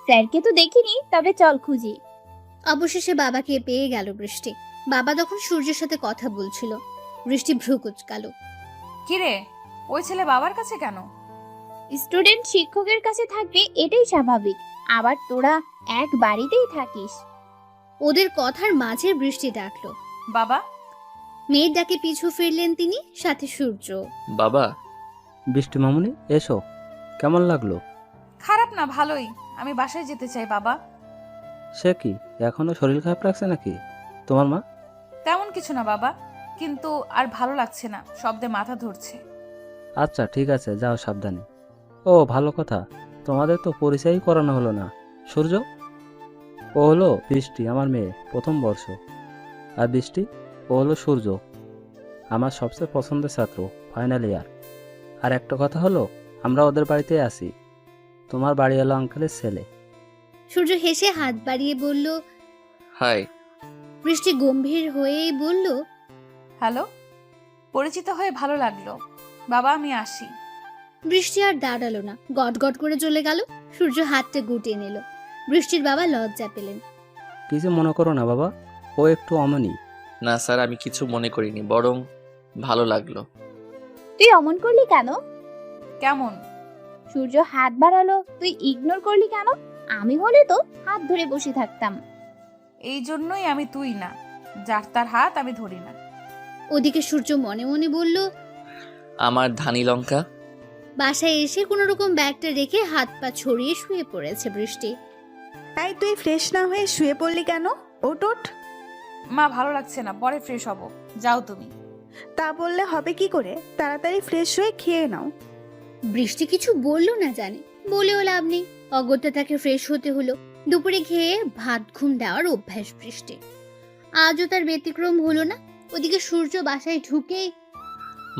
স্যারকে তো দেখিনি, তবে চল খুঁজি। অবশেষে বাবাকে পেয়ে গেল বৃষ্টি। বাবা তখন সূর্যের সাথে কথা বলছিল। বৃষ্টি ভ্রু কুচকালো। কিরে, ওই ছেলে বাবার কাছে কেন? স্টুডেন্ট শিক্ষকের কাছে থাকবে, এটাই স্বাভাবিক। আবার তোরা এক বাড়িতেই থাকিস। ওদের কথার মাঝে বৃষ্টি ডাকলো। বাবা। মেয়ের ডাকে পিছু ফিরলেন তিনি, সাথে সূর্য। বাবা, বৃষ্টি মামুনি এসো, কেমন লাগলো? খারাপ না, ভালোই। আমি বাসায় যেতে চাই বাবা। সে কি, এখনো শরীর খারাপ লাগছে নাকি তোমার মা? তেমন কিছু না বাবা, কিন্তু আর ভালো লাগছে না, শব্দে মাথা ধরছে। আচ্ছা ঠিক আছে, যাও সাবধানে। ও ভালো কথা, তোমাদের তো পরিচয়ই করানো হলো না। সূর্য, ও হলো বৃষ্টি, আমার মেয়ে, প্রথম বর্ষ। আর বৃষ্টি, ও হলো সূর্য, আমার সবচেয়ে পছন্দের ছাত্র, ফাইনাল ইয়ার। আর একটা কথা হলো, আমরা ওদের বাড়িতে আছি। তোমার বাড়ি হলো আঙ্কেলের ছেলে। সূর্য হেসে হাত বাড়িয়ে বলল। হাই। বৃষ্টি গম্ভীর হয়ে বলল, হ্যালো, পরিচিত হয়ে ভালো লাগলো বাবা, আমি আসি। বৃষ্টি আর দাঁড়ালো না, গটগট করে চলে গেল। সূর্য হাতটা গুটিয়ে নিল। বৃষ্টির বাবা লজ্জা পেলেন। কিছু মনে করো না বাবা, ও একটু অমনি। না স্যার, আমি কিছু মনে করিনি, বরং ভালো লাগলো। তুই অমন করলি কেন? কেমন? সূর্য হাত বাড়ালো, তুই ইগনোর করলি কেন? আমি হলে তো হাত ধরে বসে থাকতাম। এই জন্যই আমি তুই না, যার তার হাত আমি ধরি না। ওদিকে সূর্য মনে মনে বলল। আমার ধানি লঙ্কা। বাসায় এসে কোনো রকম ব্যাগটা রেখে হাত পা ছড়িয়ে শুয়ে পড়েছে বৃষ্টি। তাই তুই ফ্রেশ না হয়ে শুয়ে পড়লি কেন? ওট ওঠ। মা ভালো লাগছে না, পরে ফ্রেশ হব, যাও তুমি। তা বললে হবে কি করে? তাড়াতাড়ি ফ্রেশ হয়ে খেয়ে নাও। বৃষ্টি কিছু বলল না, জানে বলেও লাভ নেই। অগত্যা তাকে ফ্রেশ হতে হলো। দুপুরে খেয়ে ভাত ঘুম দেওয়ার অভ্যাস বৃষ্টি। আজও তার ব্যতিক্রম হলো না। ওদিকে সূর্য বাসায় ঢুকে।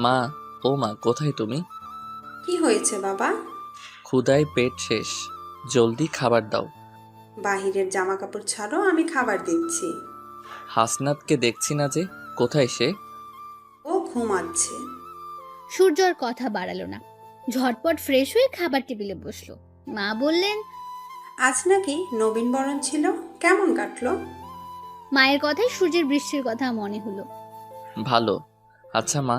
মা, ও মা, কোথায় তুমি? কি হয়েছে বাবা? ক্ষুধায় পেট শেষ, জলদি খাবার দাও। বাহিরের জামা কাপড় ছাড়ো, আমি খাবার দিচ্ছি। হাসনাতকে দেখছি না যে, কোথায় সে? ও ঘুমাচ্ছে। সূর্য আর কথা বাড়ালো না, ঝটপট ফ্রেশ হয়ে খাবার টেবিলে বসলো। মা বললেন, আজ নাকি নবীন বরণ ছিল, কেমন কাটলো? মায়ের কথায় সূর্যের বৃষ্টির কথা মনে হলো। ভালো। আচ্ছা মা,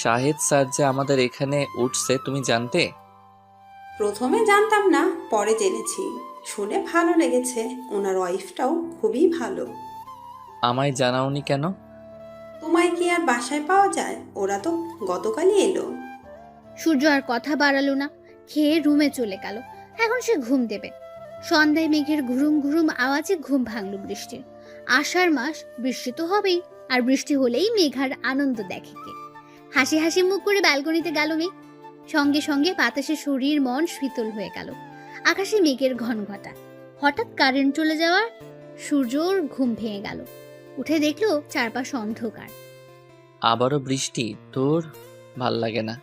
শাহেদ স্যার যে আমাদের এখানে উঠছে তুমি জানতে? প্রথমে জানতাম না, পরে জেনেছি। শুনে ভালো লেগেছে, ওনার ওয়াইফটাও খুবই ভালো। আমায় জানাওনি কেন? তোমায় কি আর বাসায় পাওয়া যায়? ওরা তো গতকালই এলো। সূর্য আর কথা বাড়ালো না, খেয়ে রুমে চলে গেল। এখন সে ঘুম দেবে। সন্ধ্যায় মেঘের ঘুরুম ঘুরুম আওয়াজে ঘুম ভাঙল বৃষ্টির। আষাঢ় মাস, বৃষ্টি তো হবেই। আর বৃষ্টি হলেই মেঘার আনন্দ দেখে কে। হাসি হাসি মুখ করে ব্যালকনিতে গেল মেঘ। সঙ্গে সঙ্গে বাতাসে শরীর মন শীতল হয়ে গেল। আকাশে মেঘের ঘনঘটা। হঠাৎ কারেন্ট চলে যাওয়ার সূর্যর ঘুম ভেঙে গেল। উঠে দেখলো চারপাশ অন্ধকার। আবারও বৃষ্টি? তোর ভাল লাগে না?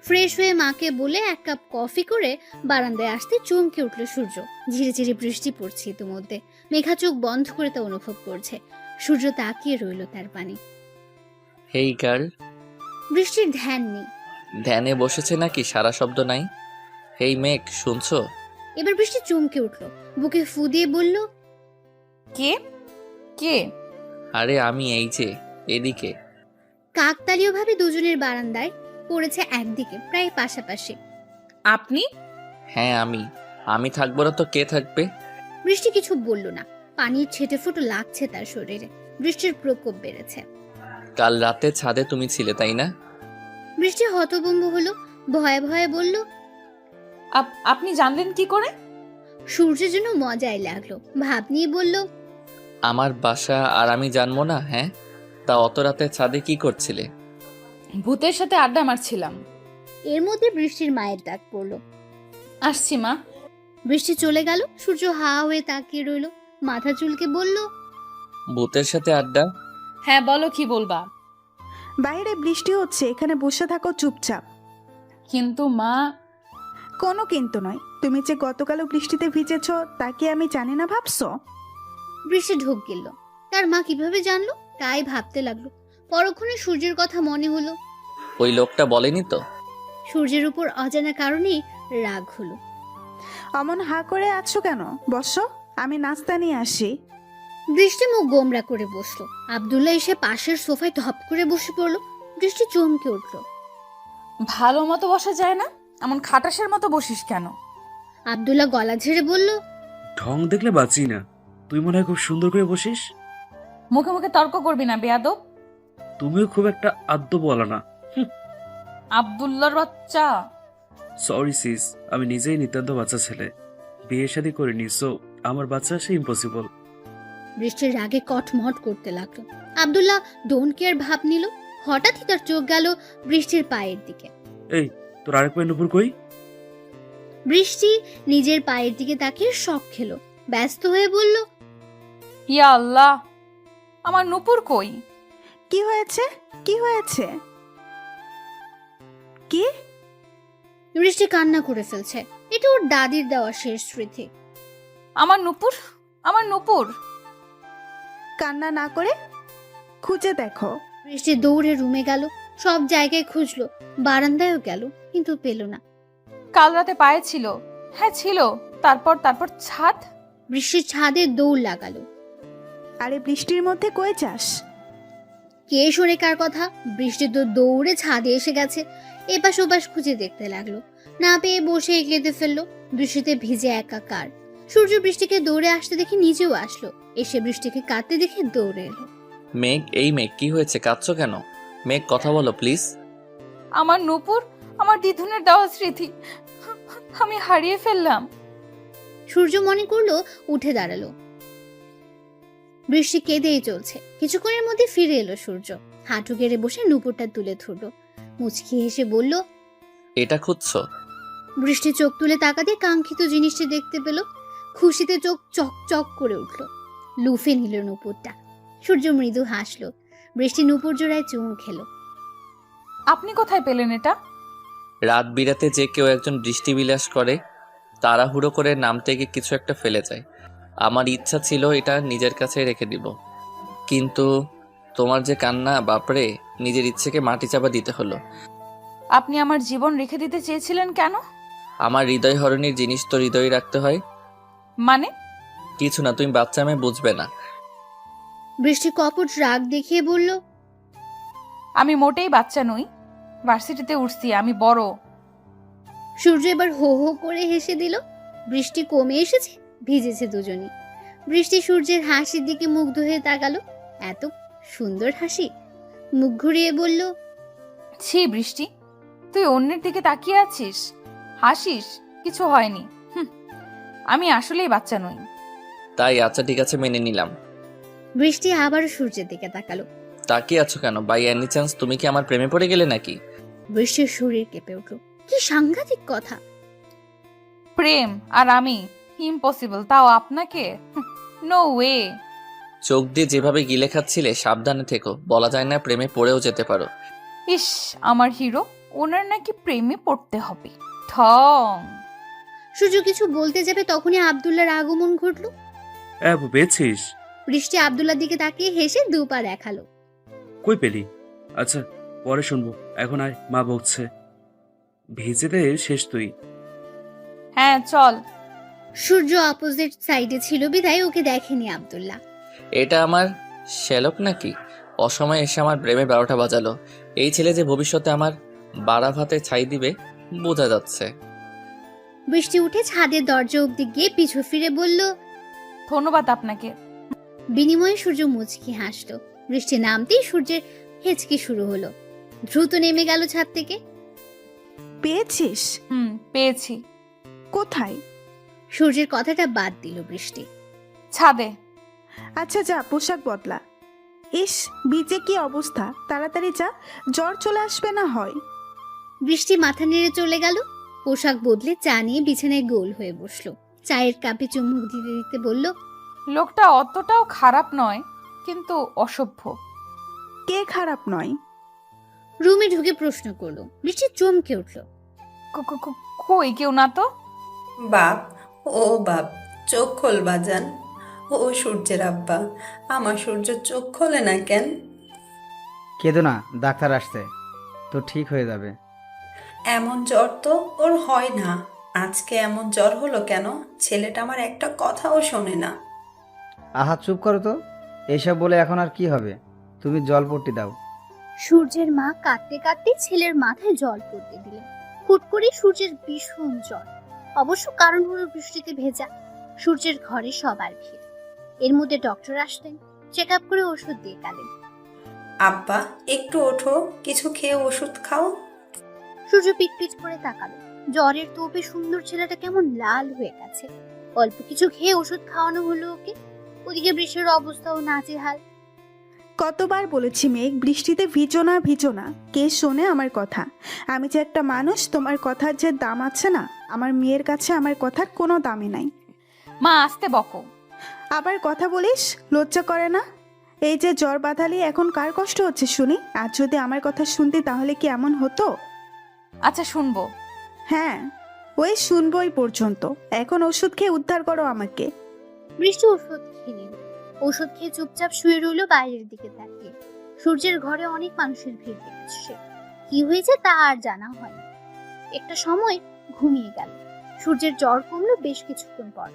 ফ্রেশ হয়ে মাকে বলে এক কাপ কফি করে বারান্দায় আসতে চমকে উঠল সূর্য। ঝিরে ঝিরে বৃষ্টি পড়ছে ইতিমধ্যে। মেঘা চোখ বন্ধ করে তা অনুভব করছে। সূর্য তাকিয়ে রইল তার পানে। হেই গার্ল। বৃষ্টির ধ্যান নেই। ধ্যানে বসেছে নাকি, সারা শব্দ নাই? হেই মেঘ, শুনছো? এবার বৃষ্টি চমকে উঠল, বুকে ফু দিয়ে বলল, কে? কে? আরে আমি, এই যে এদিকে। কাকতালীয় ভাবে দুজনের বারান্দায় পড়েছে একদিকে, প্রায় পাশাপাশি। আপনি? হ্যাঁ আমি থাকবো না তো কে থাকবে? বৃষ্টি কিছু বলল না। পানির ছেটে ফুটো লাগছে তার শরীরে। বৃষ্টির প্রকোপ বেড়েছে। কাল রাতে ছাদে তুমি ছিলে, তাই না? বৃষ্টি হতভম্ব হলো, ভয়ে ভয়ে বলল, আপনি জানলেন কি করে? সূর্যের জন্য মজাই লাগলো, ভাব নিয়ে বলল, আমার বাসা আর আমি জানবো না? হ্যাঁ, তা অত রাতে ছাদে কি করছিলে? ভূতের সাথে আড্ডা মারছিলাম। এর মধ্যে বৃষ্টির মায়ের ডাক পড়লো। আসছি মা। বৃষ্টি চলে গেল। সূর্য হা হয়ে তাকিয়ে রইল, মাথা চুলকে বলল, ভূতের সাথে আড্ডা? হ্যাঁ বলো, কি বলবা? বাইরে বৃষ্টি হচ্ছে, এখানে বসে থাকো চুপচাপ। কিন্তু মা। কোনো কিন্তু নয়, তুমি যে গতকালও বৃষ্টিতে ভিজেছো তা কি আমি জানি না ভাবছো? বৃষ্টি ঢোক গেল। তার মা কিভাবে জানলো? তাই ভাবতে লাগলো। পরক্ষণে সূর্যের কথা মনে হলো। ওই লোকটা বলেনি তো? সূর্যের উপর অজানা কারণে রাগ হলো। অমন হা করে আছো কেন? বসো, আমি নাস্তা নিয়ে আসি। বৃষ্টি মুখ গোমরা করে বসলো। আব্দুল্লাহ এসে পাশের সোফায় ধপ করে বসে পড়লো। বৃষ্টি চমকে উঠলো। ভালো মতো বসা যায় না? এমন খাটাসের মতো বসিস কেন? আব্দুল্লাহ গলা ঝেড়ে বলল, ঢং দেখলে বাঁচি না। তুই মনে হয় খুব সুন্দর করে বসিস। মুখে মুখে তর্ক করবি না বেয়াদব। তুমিও খুব একটা আদ্য বলা না। আব্দুল্লাহর বাচ্চা। সরি সিস, আমি নিজেই নিতান্ত বাচ্চা ছেলে, বিয়ে শাদী করিনি, সো আমার বাচ্চা আসা ইম্পসিবল। বৃষ্টির রাগে কটমট করতে লাগলো। আব্দুল্লাহ ডোন্ট কেয়ার ভাব নিল। হঠাৎই তার চোখ গেল বৃষ্টির পায়ের দিকে। এই, তোর আরেক পায়ের নুপুর কই? বৃষ্টি নিজের পায়ের দিকে তাকিয়ে শক খেলো। ব্যস্ত হয়ে বলল, ইয়া আল্লাহ, আমার নুপুর কই? কি হয়েছে? কি হয়েছে? কি? বৃষ্টি কান্না করে ফেলছে। এটা ওর দাদির দেওয়া শেষ স্মৃতি। আমার নুপুর, আমার নুপুর। কান্না না করে খুঁজে দেখো। বৃষ্টি দৌড়ে রুমে গেল। সব জায়গায় খুঁজলো, বারান্দায়ও গেল, কিন্তু পেল না। কাল রাতে পায়ে ছিল। হ্যাঁ ছিল। তারপর তারপর ছাদ। বৃষ্টির ছাদে দৌড় লাগালো। আরে বৃষ্টির মধ্যে কই যাস? কে শোনে কার কথা? বৃষ্টি তো দৌড়ে ছাদে এসে গেছে। এপাশ ওপাশ খুঁজে দেখতে লাগলো। না পেয়ে বসে কেঁদে ফেললো। বৃষ্টিতে ভিজে একাকার। সূর্য বৃষ্টিকে দৌড়ে আসতে দেখে নিজেও আসলো। এসে বৃষ্টিকে কাঁদতে দেখে দৌড়ে এলো। মেঘ, এই মেঘ, কি হয়েছে? কাঁদছো কেন? মেঘ, কথা বলো প্লিজ। আমার নুপুর, আমার দিদুনের দেওয়া স্মৃতি আমি হারিয়ে ফেললাম। সূর্য মনে করলো, উঠে দাঁড়ালো। বৃষ্টি কেঁদেই চলছে। কিছুক্ষণের মধ্যে ফিরে এলো সূর্য। হাঁটু গেড়ে বসে নুপুরটা তুলে ধরলো। মুচকি হেসে বলল, এটা খুঁজছো? বৃষ্টি চোখ তুলে তাকাতে কাঙ্ক্ষিত জিনিসটি দেখতে পেল। খুশিতে চোখ চক চক করে উঠল। লুফে নিল নুপুরটা। সূর্য মৃদু হাসলো। বৃষ্টি নুপুর জোড়ায় চুমু খেলো। আপনি কোথায় পেলেন এটা? রাত বিরাতে যে কেউ একজন দৃষ্টিবিলাস করে, তাড়াহুড়ো করে নামতে গিয়ে কিছু একটা ফেলে যায়। আমার ইচ্ছা ছিল এটা নিজের কাছে রেখে দিব, কিন্তু তোমার যে কান্না, বাপরে, নিজের ইচ্ছেকে মাটি চাপা দিতে হলো। আপনি আমার জীবন রেখে দিতে চেয়েছিলেন কেন? আমার হৃদয় হরণের জিনিস তো হৃদয়ে রাখতে হয়। মানে? কিছু না, তুমি বাচ্চা মেয়ে, বুঝবে না। বৃষ্টি কপট রাগ দেখিয়ে বলল, আমি মোটেই বাচ্চা নই। ভার্সিটিতে উঠছি, আমি বড়। সূর্য এবার হো হো করে হেসে দিল। বৃষ্টি কমে এসেছে, ভিজেছে দুজনই। বৃষ্টি সূর্যের হাসির দিকে মুগ্ধ হয়ে তাকালো। এত সুন্দর হাসি। মুখ ঘুরিয়ে বলল, ছি বৃষ্টি, তুই অন্যের দিকে তাকিয়ে আছিস, হাসিস, কিছু হয়নি। আমি আসলেই বাচ্চা নই। তাই? আচ্ছা ঠিক আছে, মেনে নিলাম। বৃষ্টি আবার সূর্যের দিকে তাকালো। তাকিয়ে আছো কেন? বাই এনি চান্স তুমি কি আমার প্রেমে পড়ে গেলে নাকি? বৃষ্টির শরীর কেঁপে উঠল। কি সাংঘাতিক কথা! প্রেম আর আমি ইম্পসিবল, তাও আপনাকে? No way. চোখ দিয়ে যেভাবে গিলে খাচ্ছিলে, সাবধানে থেকো, বলা যায় না, প্রেমে পড়েও যেতে পারো। ইস, আমার হিরো, ওনার নাকি প্রেমে পড়তে হবে। ঠং। সূর্য কিছু বলতে যাবে, তখনই আব্দুল্লাহর আগমন ঘটল। পেয়েছিস? বৃষ্টি আব্দুল্লাহর দিকে তাকিয়ে হেসে দুপা দেখালো। কই পেলি? আচ্ছা, পরে শুনবো, এখন আয়, মা বকছে। ভিজেতে শেষ তুই। হ্যাঁ চল। সূর্য অপোজিট সাইডে ছিল বিধায় ওকে দেখেনি আব্দুল্লাহ। এটা আমার শ্যালক নাকি? অসময়ে এসে আমার প্রেমে 12টা বাজালো। এই ছেলে যে ভবিষ্যতে আমার বাড়া ভাতে ছাই দিবে, বোঝা যাচ্ছে। বৃষ্টি উঠে ছাদের দরজা অব্দি গিয়ে পিছু ফিরে বলল, ধন্যবাদ আপনাকে। বিনিময়ে সূর্য মুচকি হাসলো। বৃষ্টি নামতেই সূর্যের হেঁচকি শুরু হলো। দ্রুত নেমে গেল ছাদ থেকে। পেয়েছিস? পেয়েছি। কোথায়? সূর্যের কথাটা বাদ দিল বৃষ্টি। ছাদে। আচ্ছা যা, পোশাক বদলা। ইস, বিজে কি অবস্থা! তাড়াতাড়ি যা, জ্বর চলে আসবে না হয়। বৃষ্টি মাথা নেড়ে চলে গেল। পোশাক বদলে চা নিয়ে বিছানায় গোল হয়ে বসলো। চায়ের কাপে চুমুক দিতে দিতে বলল, লোকটা অতটাও খারাপ নয়, কিন্তু অসভ্য। কে খারাপ নয়? রুমে ঢুকে প্রশ্ন করলো। বৃষ্টি চমকে উঠল। কই, কেউ না তো। বাপ, ও বাপ, চোখ খোল বাজান। ও সূর্যের আব্বা, আমার সূর্য চোখ খোলে না কেন? কেঁদো না, ডাক্তার আসছে, তো ঠিক হয়ে যাবে। এমন জ্বর তো ওর হয় না। আজকে এমন জ্বর হলো কেন? ছেলেটা আমার একটা কথাও শোনে না। আহা চুপ করো তো, এইসব বলে এখন আর কি হবে? তুমি জলপট্টি দাও। সূর্যের মা কাঁদতে কাঁদতে ছেলের মাথায় জল পড়তে দিলেন। হুট করে সূর্যের ভীষণ জ্বর। অবশ্য কারণ হলো বৃষ্টিতে ভেজা। সূর্যের ঘরে সবার ভিড়। এর মধ্যে ডক্টর আসলেন, চেক আপ করে ওষুধ দিয়ে গেলেন। আব্বা, একটু ওঠো, কিছু খেয়ে ওষুধ খাও। সূর্য পিটপিট করে তাকালো। জ্বরের তোপে সুন্দর ছেলেটা কেমন লাল হয়ে গেছে। অল্প কিছু খেয়ে ওষুধ খাওয়ানো হলো ওকে। ওদিকে বৃষ্টির অবস্থাও নাজেহাল। কতবার বলেছি মেঘ, বৃষ্টিতে ভিজো না, ভিজো না। কে শোনে আমার কথা? আমি যে একটা মানুষ, তোমার কথার যে দাম আছে না, আমার মেয়ের কাছে আমার কথার কোনো দামই নাই। মা আসতে বকো। আবার কথা বলিস, লজ্জা করে না? এই যে জ্বর বাঁধালি, এখন কার কষ্ট হচ্ছে শুনি? আর যদি আমার কথা শুনতি তাহলে কি এমন হতো? আচ্ছা, শুনবো। হ্যাঁ, ওই শুনবই পর্যন্ত। এখন ওষুধ খেয়ে উদ্ধার করো আমাকে। বৃষ্টি ওষুধ খেয়ে নিল। ওষুধ খেয়ে চুপচাপ শুয়ে রইল বাইরের দিকে তাকিয়ে। সূর্যের ঘরে অনেক মানুষের ভিড় দেখেছে সে। কি হয়েছে তা আর জানা হয়নি। একটা সময় ঘুমিয়ে গেল। সূর্যের জ্বর কমলো বেশ কিছুক্ষণ পর।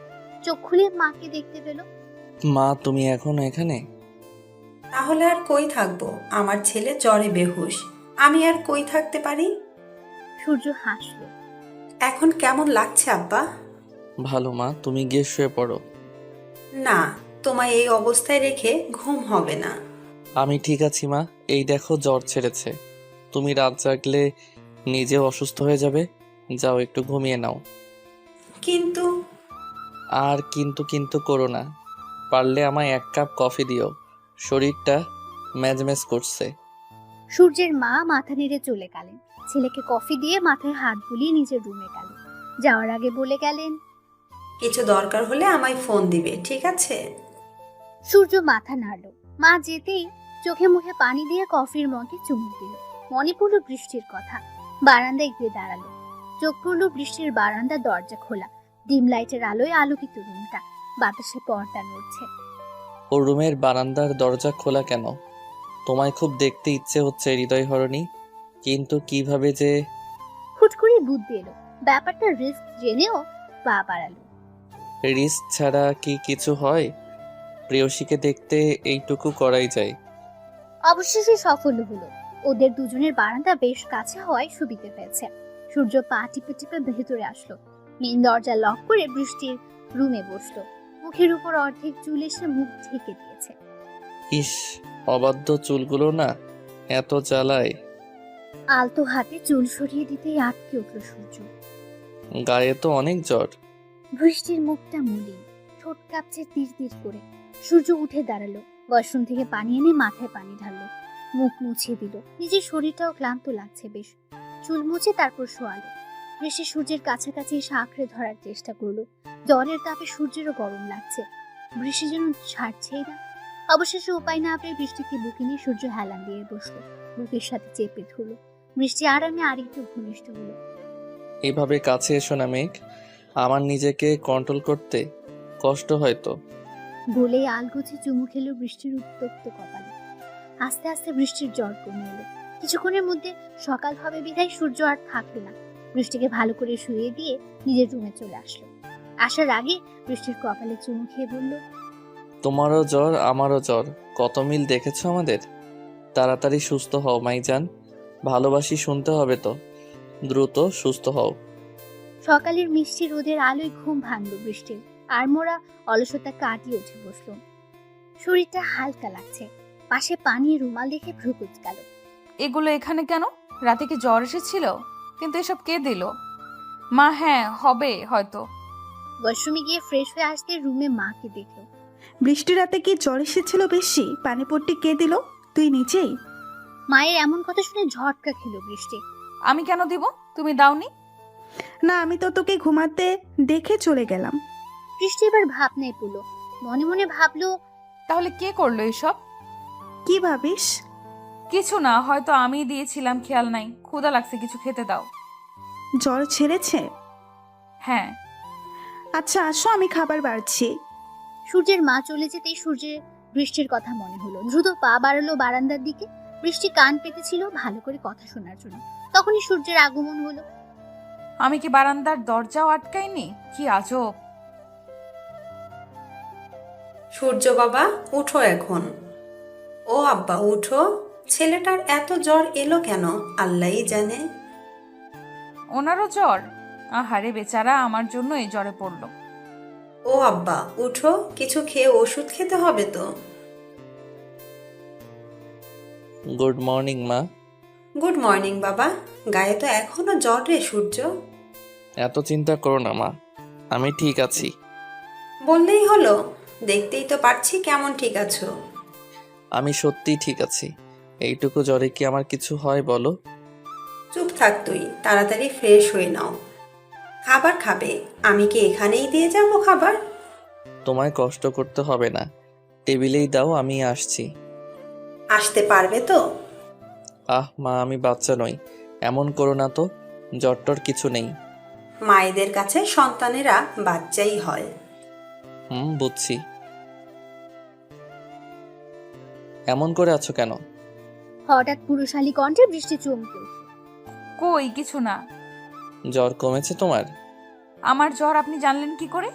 চোখ খুলে মাকে দেখতে পেল। মা, তুমি এখন এখানে? তাহলে আর কই থাকবো? আমার ছেলে জ্বরে বেহুশ, আমি আর কই থাকতে পারি? সূর্য হাসলো। এখন কেমন লাগছে আব্বা? ভালো মা, তুমি গিয়ে শুয়ে পড়ো। না, তোমায় এই অবস্থায় রেখে ঘুম হবে না। আমি ঠিক আছি মা, এই দেখো জ্বর ছেড়েছে। তুমি রাত জাগলে নিজেও অসুস্থ হয়ে যাবে। যাও একটু ঘুমিয়ে নাও। কিন্তু আর কিন্তু কিন্তু করো না। পারলে আমায় 1 কাপ কফি দিও, শরীরটা ম্যাজম্যাজ করছে। সূর্যের মা মাথা নেড়ে চলে গেলেন। ছেলেকে কফি দিয়ে মাথায় হাত বুলিয়ে নিজের রুমে গেলেন। যাওয়ার আগে বলে গেলেন, কিছু দরকার হলে আমায় ফোন দিবে, ঠিক আছে? সূর্য মাথা নাড়ল। মা যেতেই চোখে মুখে পানি দিয়ে কফির মগে চুমুক দিল। মনে পড়লো বৃষ্টির কথা। বারান্দায় গিয়ে দাঁড়ালো। চোখ পড়লো বৃষ্টির বারান্দা দরজা খোলা। ডিম লাইটের আলোয় আলোকিত রুমটা। বাতাসে পর্দা নড়ছে। ওর রুমের বারান্দার দরজা খোলা কেন? তোমায় খুব দেখতে ইচ্ছে হচ্ছে হৃদয় হরণী, কিন্তু কিভাবে যে। হুট করে বুদ্ধি এলো। ব্যাপারটা রিস্ক জেনেও পা বাড়ালো। রিস্ক ছাড়া কি কিছু হয়? প্রেয়সীকে দেখতে এইটুকু করাই যায়। অবশেষে সফল হলো। ওদের দুজনের বারান্দা বেশ কাছে হওয়ায় সুবিধে পেয়েছে। সূর্য পা টিপে টিপে ভেতরে আসলো। মেন দরজা লক করে বৃষ্টির রুমে বসলো। মুখের উপর অর্ধেক চুল এসে মুখ ঢেকে দিয়েছে। ইস, অবাধ্য চুলগুলো না এত জ্বালায়। আলতো হাতে চুল সরিয়ে দিতেই আটকে উঠল সূর্য। গায়ে তো অনেক জ্বর। বৃষ্টির মুখটা মলিন, ঠোঁট কাঁপছে তীর তীর করে। সূর্য উঠে দাঁড়ালো। ওয়াশরুম থেকে পানি এনে মাথায় পানি ঢাললো। মুখ মুছিয়ে দিল। নিজের শরীরটাও ক্লান্ত লাগছে বেশ। চুল মুছে তারপর শোয়ালো। বৃষ্টি সূর্যের কাছাকাছি এসে আঁকড়ে ধরার চেষ্টা করলো। জ্বরের তাপে সূর্যেরও গরম লাগছে। বৃষ্টি যেন ছাড়ছেই না। অবশেষে উপায় না পেয়ে বৃষ্টিকে বুকে নিয়ে সূর্য হেলান দিয়ে বসলো। বুকের সাথে চেপে ধরলো। বৃষ্টি আরামে আরেকটু ঘনিষ্ঠ হলো। এভাবে কাছে এসো না মেঘ, আমার নিজেকে কন্ট্রোল করতে কষ্ট হয় তো। বলেই আলগোছে চুমু খেলো বৃষ্টির উত্তপ্ত কপালে। আস্তে আস্তে বৃষ্টির জ্বর কমে এলো। কিছুক্ষণের মধ্যে সকাল হবে বিধায় সূর্য আর থাকলো না। বৃষ্টিকে ভালো করে শুয়ে দিয়ে নিজের রুমে চলে আসলো। আসার আগে বৃষ্টির কপালে চুমু খেয়ে বলল, তোমারও জ্বর আমারও জ্বর, কত মিল দেখেছো আমাদের। তাড়াতাড়ি সুস্থ হও মাইজান, ভালোবাসি শুনতে হবে তো। দ্রুত সুস্থ হও। সকালের মিষ্টি রোদের আলোয় ঘুম ভাঙলো বৃষ্টির। আর মোরা অলসতা কাটিয়ে উঠে বসলো। শরীরটা হালকা লাগছে। পাশে পানির রুমাল দেখে ভ্রু কুঁচকালো। এগুলো এখানে কেন? রাতে কি জ্বর এসেছিল? কিন্তু এসব কে দিল? মা, হ্যাঁ হবে হয়তো। ওয়াশরুমে গিয়ে ফ্রেশ হয়ে আসতে রুমে মাকে দেখলো। বৃষ্টির রাতে কি জ্বর এসেছিল বেশি? পানিপট্টি কে দিল? তুই নিজেই? মায়ের এমন কথা শুনে ঝটকা খেলো বৃষ্টি। আমি কেন দিব? তুমি দাওনি? না, আমি তো তোকে ঘুমাতে দেখে চলে গেলাম। বৃষ্টি এবার ভাবনায় পড়লো। মনে মনে ভাবলো, তাহলে কে করলো এসব? কি ভাবিস? কিছু না, হয়তো আমি দিয়েছিলাম, খেয়াল নাই। ক্ষুধা লাগছে, কিছু খেতে দাও। জ্বর ছেড়েছে? হ্যাঁ। আচ্ছা আসো, আমি খাবার বাড়ছি। সূর্যের মা চলে যেতেই সূর্যের বৃষ্টির কথা মনে হলো। দ্রুত পা বাড়ালো বারান্দার দিকে। বৃষ্টি কান পেতেছিল ভালো করে কথা শোনার জন্য। তখনই সূর্যের আগমন হলো। আমি কি বারান্দার দরজাও আটকাইনি? কি আজব। সূর্য বাবা, উঠো এখন। ও আব্বা উঠো, ছেলেটার এত জ্বর এলো কেন আল্লাহই জানে। ওনারও জ্বর? আহারে বেচারা, আমার জন্য এই জ্বরে পড়লো। ও আব্বা উঠো, কিছু খেয়ে ওষুধ খেতে হবে তো। গুড মর্নিং মা। গুড মর্নিং বাবা, গায়ে তো এখনো জ্বর রে সূর্য। এত চিন্তা করো না মা, আমি ঠিক আছি। বললেই হলো, দেখতেই তো পারছি কেমন ঠিক আছো। আমি সত্যিই ঠিক আছি। এইটুকু জ্বরে কি আমার কিছু হয় বলো? চুপ থাক তুই, তাড়াতাড়ি ফ্রেশ হয়ে নাও। খাবার খাবে? আমি কি এখানেই দিয়ে যাব খাবার? তোমায় কষ্ট করতে হবে না, টেবিলেই দাও, আমি আসছি। আসতে পারবে তো? আহ মা, আমি বাচ্চা নই, এমন করো না তো। জ্বরটর কিছু নেই। মায়েদের কাছে সন্তানেরা বাচ্চাই হয়। বুঝছি। এমন করে আছো কেন? হঠাৎ পুরুষালী কণ্ঠে বৃষ্টি চমকে উঠল। কই কিছু না। জ্বর কমেছে তোমার? আমার জ্বর আপনি জানলেন কি করে?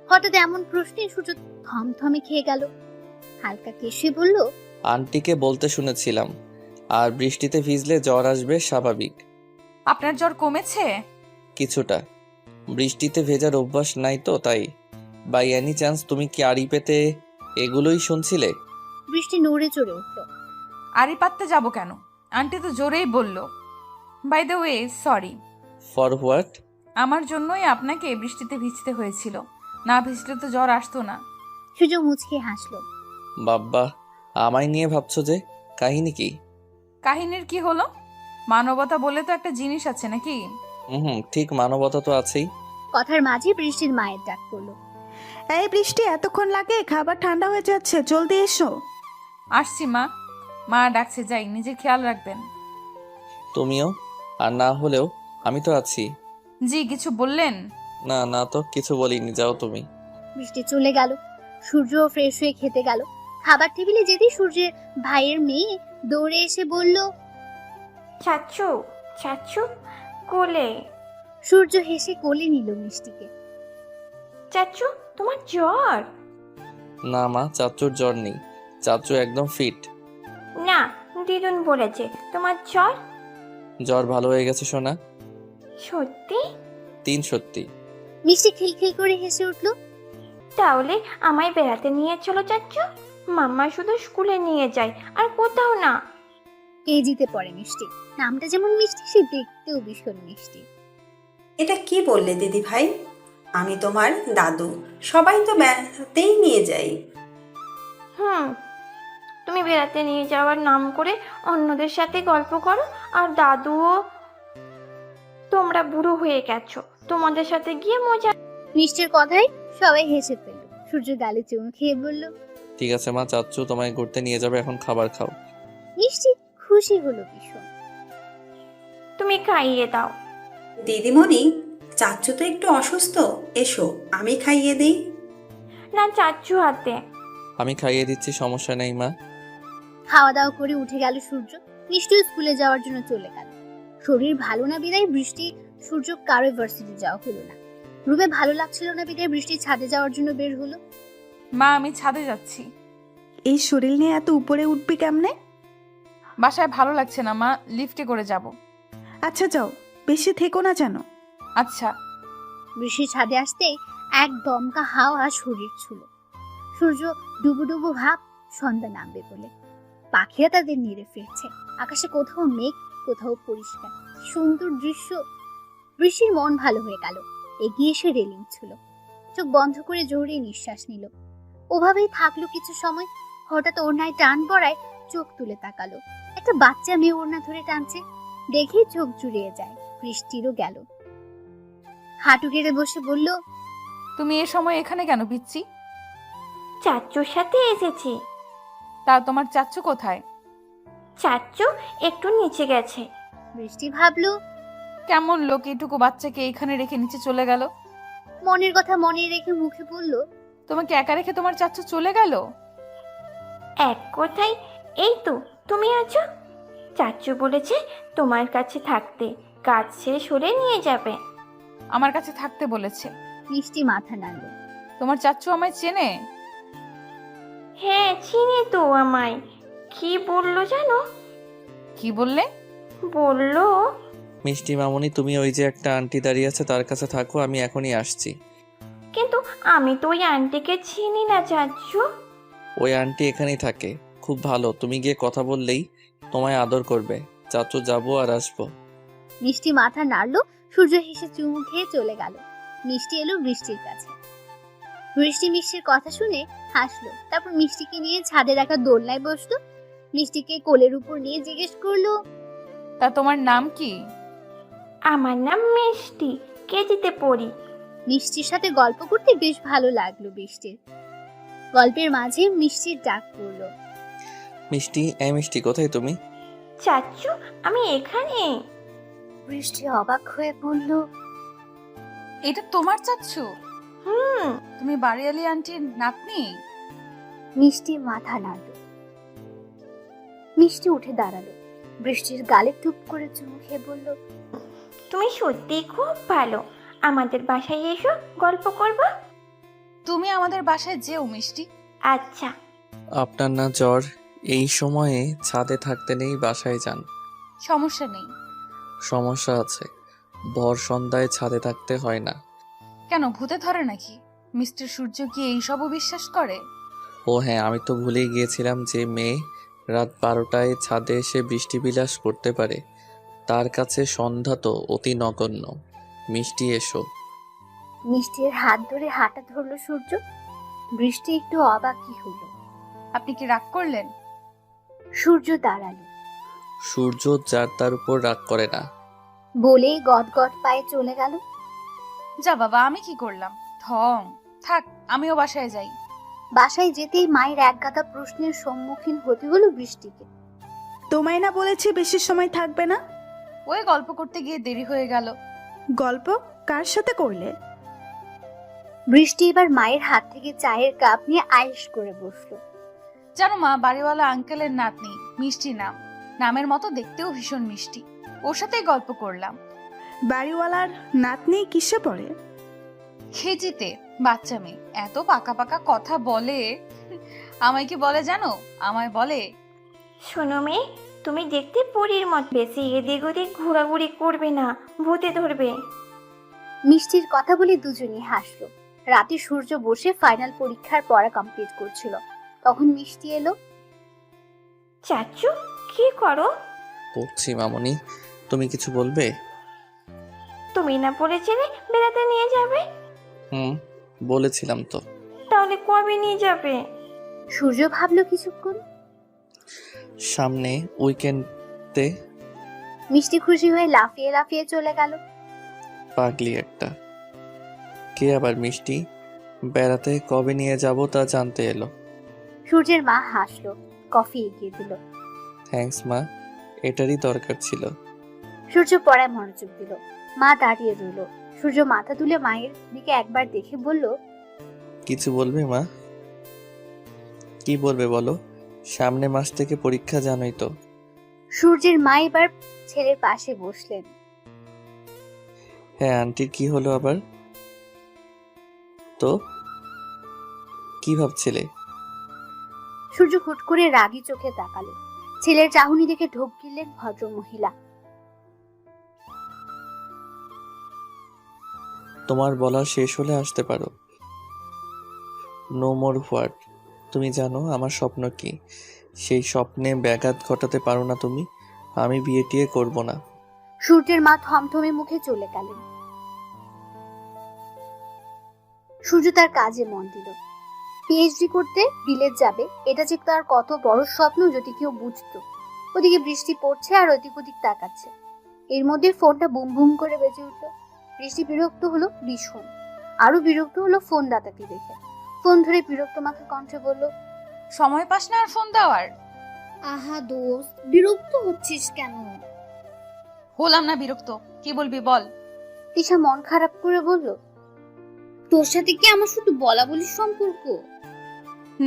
হঠাৎ এমন প্রশ্নে সূর্য থমথমে খেয়ে গেল। হালকা কেশে বলল, আন্টিকে বলতে শুনেছিলাম, আর বৃষ্টিতে ভিজলে জ্বর আসবে স্বাভাবিক। আপনার জ্বর কমেছে? কিছুটা। বৃষ্টিতে ভেজার অভ্যাস নাই তো তাই। বাই এনি চান্স তুমি কি আড়ি পেতে এগুলোই শুনছিলে? বৃষ্টি নড়ে চড়ে উঠল। আড়ি পাততে যাব কেন? আন্টি তো জোরেই বলল। By the way, sorry. For what? আমার জন্যই আপনাকে বৃষ্টিতে ভিজতে হয়েছিল, না ভিজলে তো জ্বর আসতো না। সূর্য মুচকে হাসলো। বাব্বা, আমায় নিয়ে ভাবছো যে? কাহিনী কি? কাহিনীর কি হলো? মানবতা বলে তো একটা জিনিস আছে নাকি? ঠিক, মানবতা তো আছেই। কথার মাঝে বৃষ্টির মায়ের ডাক পড়লো। এই বৃষ্টি, এতক্ষণ লাগে? খাবার ঠান্ডা হয়ে যাচ্ছে, জলদি এসো। আসছি মা। মা ডাকছে, যাই, নিজের খেয়াল রাখবেন। তুমিও, আর না হলেও আমি তো আছি। জি, কিছু বললেন? না না তো কিছু বলিনি, যাও তুমি। বৃষ্টি চলে গেল। সূর্য ফ্রেশ হয়ে খেতে গেল। খাবার টেবিলে যেতেই সূর্যের ভাইয়ের মেয়ে দৌড়ে এসে বলল, চাচু, চাচু কোলে। সূর্য হেসে কোলে নিল মিষ্টিকে। চাচু, তোমার জ্বর? না মা, চাচুর জ্বর নেই, চাচু একদম ফিট। না, দিদুন বলেছে তোমার জ্বর। জ্বর ভালো হয়ে গেছে সোনা। সত্যি? 3 সত্যি। মিষ্টি খিলখিল করে হেসে উঠল। তাহলে আমায় বেড়াতে নিয়ে চলো চাচু। মাম্মা শুধু স্কুলে নিয়ে যায়, আর কোথাও না। কেজিতে পড়ে মিষ্টি। নামটা যেমন মিষ্টি, সে দেখতেও ভীষণ মিষ্টি। এটা কি বললে দিদি ভাই? আমি তোমার দাদু, সবাই তো বেড়াতেই নিয়ে যাই। তুমি বেড়াতে নিয়ে যাওয়ার নাম করে অন্যদের সাথে গল্প করো, আর দাদুও। তোমরা বুড়ো হয়ে গেছো, তোমাদের সাথে গিয়ে মজা। মিষ্টির কথায় সবাই হেসে ফেলল। সূর্য গালে চুমু খেয়ে বলল, ঠিক আছে মা, চাচু তোমায় ঘুরতে নিয়ে যাবে, এখন খাবার খাও। মিষ্টি খুশি হলো ভীষণ। তুমি খাইয়ে দাও। দিদিমণি, চাচ্চু তো একটু অসুস্থ, এসো আমি খাইয়ে দিই। না, চাচু হাতে। আমি খাইয়ে দিচ্ছি, সমস্যা নেই মা। খাওয়া দাওয়া করে উঠে গেল সূর্য। মিষ্টিও স্কুলে যাওয়ার জন্য চলে গেল। শরীর ভালো না বিদায় বৃষ্টি সূর্য কারো ভার্সিটি যাওয়া হলো না। রুমে ভালো লাগছিল না বিদায় বৃষ্টি ছাদে যাওয়ার জন্য বের হলো। মা, আমি ছাদে যাচ্ছি। এই শরীর নিয়ে এত উপরে উঠবি কেমনে? বাসায় ভালো লাগছে না মা, লিফটে করে যাব। আচ্ছা যাও, বেশি থেকো না যেন। আচ্ছা। বৃষ্টি ছাদে আসতেই এক দমকা হাওয়া শরীর ছুল। সূর্য ডুবু ডুবু ভাব, সন্ধ্যা নামবে বলে। পাখিরা তাদের নিড়ে ফিরছে। আকাশে কোথাও মেঘ, কোথাও পরিষ্কার। সুন্দর দৃশ্য। বৃষ্টির মন ভালো হয়ে গেল। এগিয়ে এসে রেলিং ছুল। চোখ বন্ধ করে জোরে নিঃশ্বাস নিল। ওভাবেই থাকলো কিছু সময়। হঠাৎ ওড়নায় টান পড়ায় চোখ তুলে তাকালো। একটা বাচ্চা মেয়ে ওড়না ধরে টানছে, দেখেই চোখ জুড়িয়ে যায়। বৃষ্টিরও গেল। হাঁটু গেড়ে বসে বলল, তুমি এ সময় এখানে কেন পিচ্ছি? চাচ্চুর সাথে এসেছি। তা তোমার চাচ্চু কোথায়? চাচ্চু একটু নিচে গেছে। বৃষ্টি ভাবলো, কেমন লোক এটুকু বাচ্চাকে এখানে রেখে নিচে চলে গেল? মনের কথা মনে রেখে মুখে বলল, তোমাকে একা রেখে তোমার চাচ্চু চলে গেল? এক কথায় এই তো তুমি আছো। চাচ্চু বলেছে তোমার কাছে থাকতে, কাজ শেষ হলে নিয়ে যাবে। আমার কাছে থাকতে বলেছে? বৃষ্টি মাথা নাড়ল। তোমার চাচ্চু আমায় চেনে? হ্যাঁ চিনি তো আমায়। কি বললো জানো? কি বললে? বললো মিষ্টি মামুনি, তুমি ওই যে একটা আন্টি দাঁড়িয়ে আছে তার কাছে থাকো, আমি এখনই আসছি। কিন্তু আমি তো ওই আন্টিকে চিনি না চাচ্চু। ওই আন্টি এখানেই থাকে, খুব ভালো, তুমি গিয়ে কথা বললেই তোমায় আদর করবে। চাচু যাবো আর আসবো। মিষ্টি মাথা নাড়লো। সূর্য হেসে চুমু খেয়ে চলে গেল। মিষ্টি এলো বৃষ্টির কাছে। বৃষ্টি মিষ্টির কথা শুনে হাসলো। তারপর মিষ্টিকে নিয়ে ছাদে রাখা দোলনায় বসলো। মিষ্টিকে কোলের উপর নিয়ে জিজ্ঞেস করলো, তা তোমার নাম কি? আমার নাম মিষ্টি, কেজিতে পড়ি। মিষ্টির সাথে গল্প করতে বেশ ভালো লাগলো বৃষ্টির। গল্পের মাঝে মিষ্টির ডাক পড়লো, মিষ্টি, এই মিষ্টি, কোথায় তুমি? চাচ্চু আমি এখানে। বৃষ্টি অবাক হয়ে বলল, এটা তোমার চাচ্চু? হুম। তুমি বাড়িয়ালি আন্টির নাতনি? মিষ্টি মাথা নাড়ল। মিষ্টি উঠে দাঁড়ালো। বৃষ্টির গালে টুপ করে চুমু খেয়ে বলল, তুমি সত্যি খুব ভালো। আমাদের বাসায় এসো, গল্প করবো। তুমি আমাদের বাসায় যেও মিষ্টি। আচ্ছা। আপনার না জ্বর? এই সময়ে ছাদে থাকতে নেই, বাসায় যান। সমস্যা নেই। সমস্যা আছে, ভর সন্ধ্যায় ছাদে থাকতে হয় না। কেন, ভূতে ধরে নাকি? মিস্টার সূর্য কি এইসবও বিশ্বাস করে? ও হ্যাঁ, আমি তো ভুলেই গিয়েছিলাম যে মেয়ে রাত 12টায় ছাদে এসে বৃষ্টি বিলাস করতে পারে, তার কাছে সন্ধ্যা তো অতি নগণ্য। মিষ্টি, এসো। মিষ্টির হাত ধরে হাঁটা ধরলো সূর্য। বৃষ্টি একটু অবাকই হলো। আপনি কি রাগ করলেন? সূর্য দাঁড়ালো। সূর্য যার তার উপর রাগ করে না। বলেই গদগদ পায়ে চলে গেল। যা বাবা, আমি কি করলাম? ঢং। থাক, আমিও বাসায় যাই। বাসায় যেতেই মায়ের একগাদা প্রশ্নের সম্মুখীন হতে হলো বৃষ্টিকে। তোমায় না বলেছি বেশি সময় থাকবে না? ওই গল্প করতে গিয়ে দেরি হয়ে গেল। গল্প কার সাথে করলে? বৃষ্টি এবার মায়ের হাত থেকে চায়ের কাপ নিয়ে আয়েশ করে বসলো। জানো মা, বাড়িওয়ালা আঙ্কেলের নাতনি, মিষ্টি নাম। নামের মতো দেখতেও ভীষণ মিষ্টি। ওর সাথেই গল্প করলাম। বাড়িওয়ালার নাতনি কিসে পড়ে? খেজিতে, বাচ্চা মেয়ে, এত পাকা পাকা কথা বলে। আমায় কি বলে জানো? আমায় বলে, শোনো মেয়ে, তুমি দেখতে পরীর মত, বেশি এদিক ওদিক ঘোরাঘুরি করবে না, ভূতে ধরবে। মিষ্টির কথা বলে দুজনেই হাসলো। রাতে সূর্য বসে ফাইনাল পরীক্ষার পড়া কমপ্লিট করছিল। তখন মিষ্টি এলো। চাচ্চু কি করো? পড়ছি মামুনি, তুমি কিছু বলবে? তুমি না বলেছিলে বেড়াতে নিয়ে যাবে? বলেছিলাম তো। তাহলে কবে নিয়ে যাবে? সূর্য ভাবলো কিছুক্ষণ। সামনে উইকেন্ডে। মিষ্টি খুশি হয়ে লাফিয়ে লাফিয়ে চলে গেল। পাগলি একটা। কে আবার মিষ্টি? বেড়াতে কবে নিয়ে যাব তা জানতে এলো। সূর্যের মা হাসলো, কফি এগিয়ে দিল। থ্যাঙ্কস মা, এটারই দরকার ছিল। সূর্য পড়ায় মনোযোগ দিল। মা দাঁড়িয়ে রইল। সূর্য মাথা তুলে মায়ের দিকে একবার দেখে বলল, কিছু বলবে মা? কি বলবে বলো, সামনে মাস থেকে পরীক্ষা, জানোই তো। সূর্যের মা এবার ছেলের পাশে বসলেন। হ্যাঁ, আন্টির কি হলো আবার? তো কি ভাবছিলে? সূর্য হুট করে রাগী চোখে তাকালো। ছেলের চাহনি দেখে ঢোক গিললেন ভদ্রমহিলা। তোমার বলা শেষ হলে আসতে পারো। No more what? তুমি জানো আমার স্বপ্ন কি? সেই স্বপ্নে ব্যাঘাত ঘটাতে পারো না তুমি। আমি বিয়ে টিয়ে করবো না। সূর্যের মা থমথমে মুখে চলে গেলেন। সূর্য তার কাজে মন দিল। পিএইচডি করতে বিলেত যাবে, এটা যে তার কত বড় স্বপ্ন যদি কেউ বুঝতো। ওদিকে বৃষ্টি পড়ছে আর ওদিক ওদিক তাকাচ্ছে। এর মধ্যে ফোনটা বুম বুম করে বেজে উঠলো। বৃষ্টি বিরক্ত হলো ভীষণ, আরো বিরক্ত হলো ফোন দাতাকে দেখে। ফোন ধরে বিরক্ত মাখা কণ্ঠে বলল, সময় পাস না আর ফোন দেওয়ার? আহা দোস্ত, বিরক্ত হচ্ছিস কেন? হলাম না বিরক্ত, কি বলবি বল। তিশা মন খারাপ করে বলল, তোর সাথে কি আমার শুধু বলা বলির সম্পর্ক?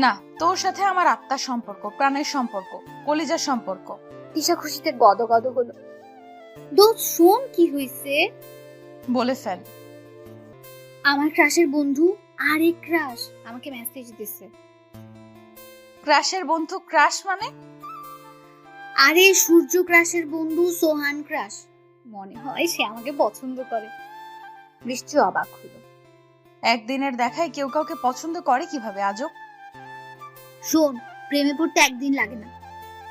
না, তোর সাথে আমার আত্মার সম্পর্ক, প্রাণের সম্পর্ক, কলিজার সম্পর্ক। তিশা খুশিতে গদগদ হলো। দোস্ত শোন, কি হয়েছে? বলে ফেল। আমার ক্রাশের বন্ধু আরেক ক্রাশ আমাকে মেসেজ দিছে। ক্রাশের বন্ধু? ক্রাশ মানে? আরে সূর্য ক্রাশের বন্ধু সোহান ক্রাশ। মনে হয় সে আমাকে পছন্দ করে। বৃষ্টি অবাক হলো। একদিনের দেখায় কেউ কাউকে পছন্দ করে কিভাবে আজব? শোন, প্রেমে পড়তে একদিন লাগে না,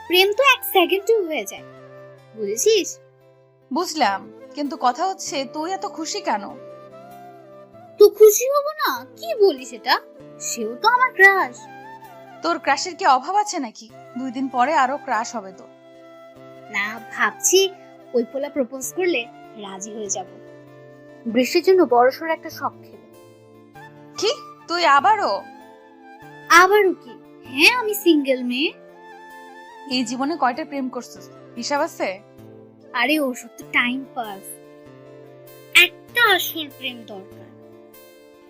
প্রেম তো 1 সেকেন্ডেও হয়ে যায়, বুঝেছিস? বুঝলাম, কিন্তু কথা হচ্ছে তুই এত খুশি কেন? তো খুশি হব না? কি বলিস এটা? সেও তো আমার ক্রাশ। তোর ক্রাশের কি অভাব আছে নাকি? 2 দিন পরে আরো ক্রাশ হবে তো। না, ভাবছি ওই পোলা প্রপোজ করলে রাজি হয়ে যাব। বৃষ্টির জন্য বড়সড় একটা শখ খেল। কি? তুই আবারও? আবারও কি? হ্যাঁ, আমি সিঙ্গেল মেয়ে। এই জীবনে কয়টা প্রেম করছিস হিসাব আছে? আরে ওসব তো টাইম পাস, একটা আসল প্রেম দরকার।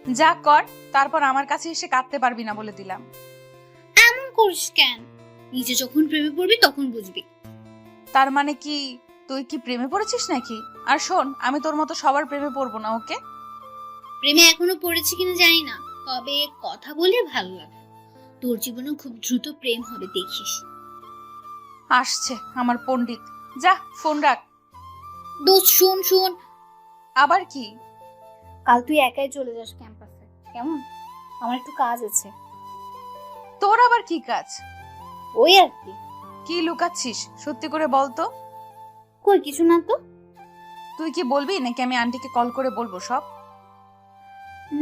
যা কর, তারপর আমার কাছে এসে কাঁদতে পারবি না বলে দিলাম। এমন করিস কেন? নিজে যখন প্রেমে পড়বি তখন বুঝবি। তার মানে কি তুই কি প্রেমে পড়েছিস নাকি? আর শোন, আমি তোর মতো সবার প্রেমে পড়বো না, ওকে? প্রেমে এখনো পড়েছি কিনা জানি না, তবে কথা বলে ভালো লাগে। তোর জীবনে খুব দ্রুত প্রেম হবে, দেখিস। আসছে আমার পণ্ডিত। যা, ফোন রাখ। দোস্ত শোন শোন। আবার কি? কাল তুই একাই চলে যাস ক্যাম্পাসে, কেমন? আমার একটু কাজ আছে। তোর আবার কি কাজ? ওই আর কি। কি লুকাচ্ছিস? সত্যি করে বল তো। কই কিছু না তো। তুই কি বলবি নাকি আমি আন্টিকে কল করে বলবো সব?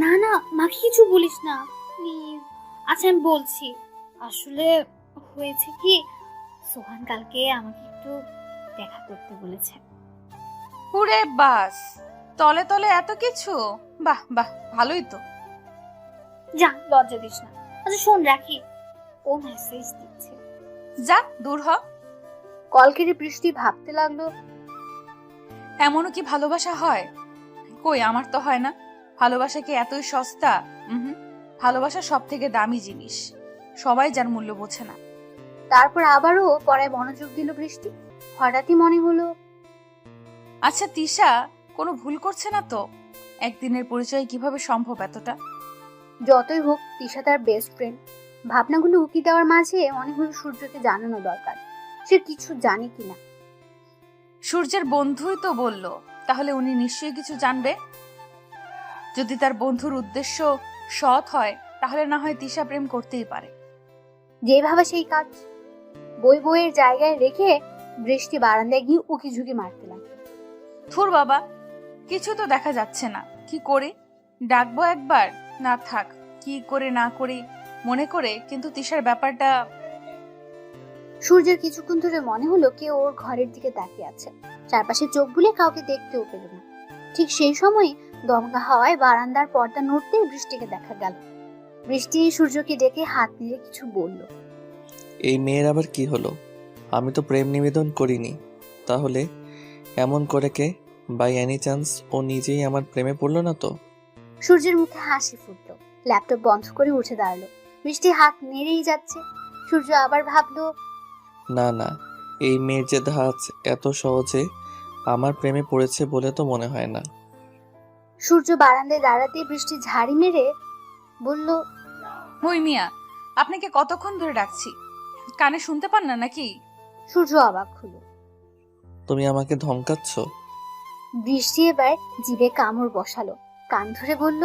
না না, মাকে কিছু বলিস না প্লিজ। আচ্ছা আমি বলছি, আসলে হয়েছে কি, সোহান কালকে আমাকে একটু দেখা করতে বলেছে। পুরে বাস, তলে তলে এত কিছু। বাহ বাহ, ভালোই তো। যা, লজ্জা দিস না। আচ্ছা শোন, রাখি। ও মেসেজ দিচ্ছে। যা, দূর হ। কল কেটে বৃষ্টি ভাবতে লাগলো, এমনও কি ভালোবাসা হয়? কই, আমার তো হয় না। ভালোবাসা কি এতই সস্তা? ভালোবাসা সব থেকে দামি জিনিস, সবাই যার মূল্য বোঝে না। তারপর আবারও পড়ায় মনোযোগ দিল বৃষ্টি। হঠাৎই মনে হলো, আচ্ছা তিশা কোনো ভুল করছে না তো? একদিনের পরিচয় কিভাবে সম্ভব এতটা? যতই হোক তিশা তার বেস্ট ফ্রেন্ড। ভাবনাগুলো উকি দেওয়ার মাঝে মনে হলো সূর্যকে জানানো দরকার, সে কিছু জানে কিনা। সূর্যের বন্ধুই তো বলল, তাহলে উনি নিশ্চয়ই কিছু জানবে। যদি তার বন্ধুর উদ্দেশ্য সৎ হয়, তাহলে না হয় তিশা প্রেম করতেই পারে। যেভাবে সেই কাজ। বইয়ের জায়গায় রেখে বৃষ্টি বারান্দায় গিয়ে উকি ঝুঁকি মারতে লাগলো। থুর বাবা, কিছু তো দেখা যাচ্ছে না, কি করি? ডাকবো একবার? না থাক, কি করে না করি মনে করে, কিন্তু তিশার ব্যাপারটা। সূর্যের কিছুক্ষণ ধরে মনে হলো কেউ ওর ঘরের দিকে তাকিয়ে আছে। চারপাশে চোখ বুলে কাউকে দেখতেও পেল না। ঠিক সেই সময় দমকা হাওয়ায় বারান্দার পর্দা নড়তে বৃষ্টিকে দেখা গেল। বৃষ্টি সূর্যকে ডেকে হাত নেড়ে কিছু বলল। এই মেয়ের আবার কি হলো? আমি তো প্রেম নিবেদন করিনি, তাহলে এমন করে কে? বাই এনি চান্স ও নিজেই আমার প্রেমে পড়লো না তো? সূর্যের মুখে হাসি ফুটলো। ল্যাপটপ বন্ধ করে উঠে দাঁড়ালো। বৃষ্টি হাত নেড়েই যাচ্ছে। সূর্য আবার ভাবলো, না না, এই মেয়ের যে ধাঁচ এত সহজে আমার প্রেমে পড়েছে বলে তো মনে হয় না। সূর্য বারান্দায় দাঁড়াতে বৃষ্টি ঝাড়ি মেরে বলল, ওই মিয়া, আপনাকে কতক্ষণ ধরে ডাকছি, কানে শুনতে পান না নাকি? সূর্য অবাক হলো। তুমি আমাকে ধমকাচ্ছ? বৃষ্টি এবার জিভে কামড় বসালো। কান ধরে বলল,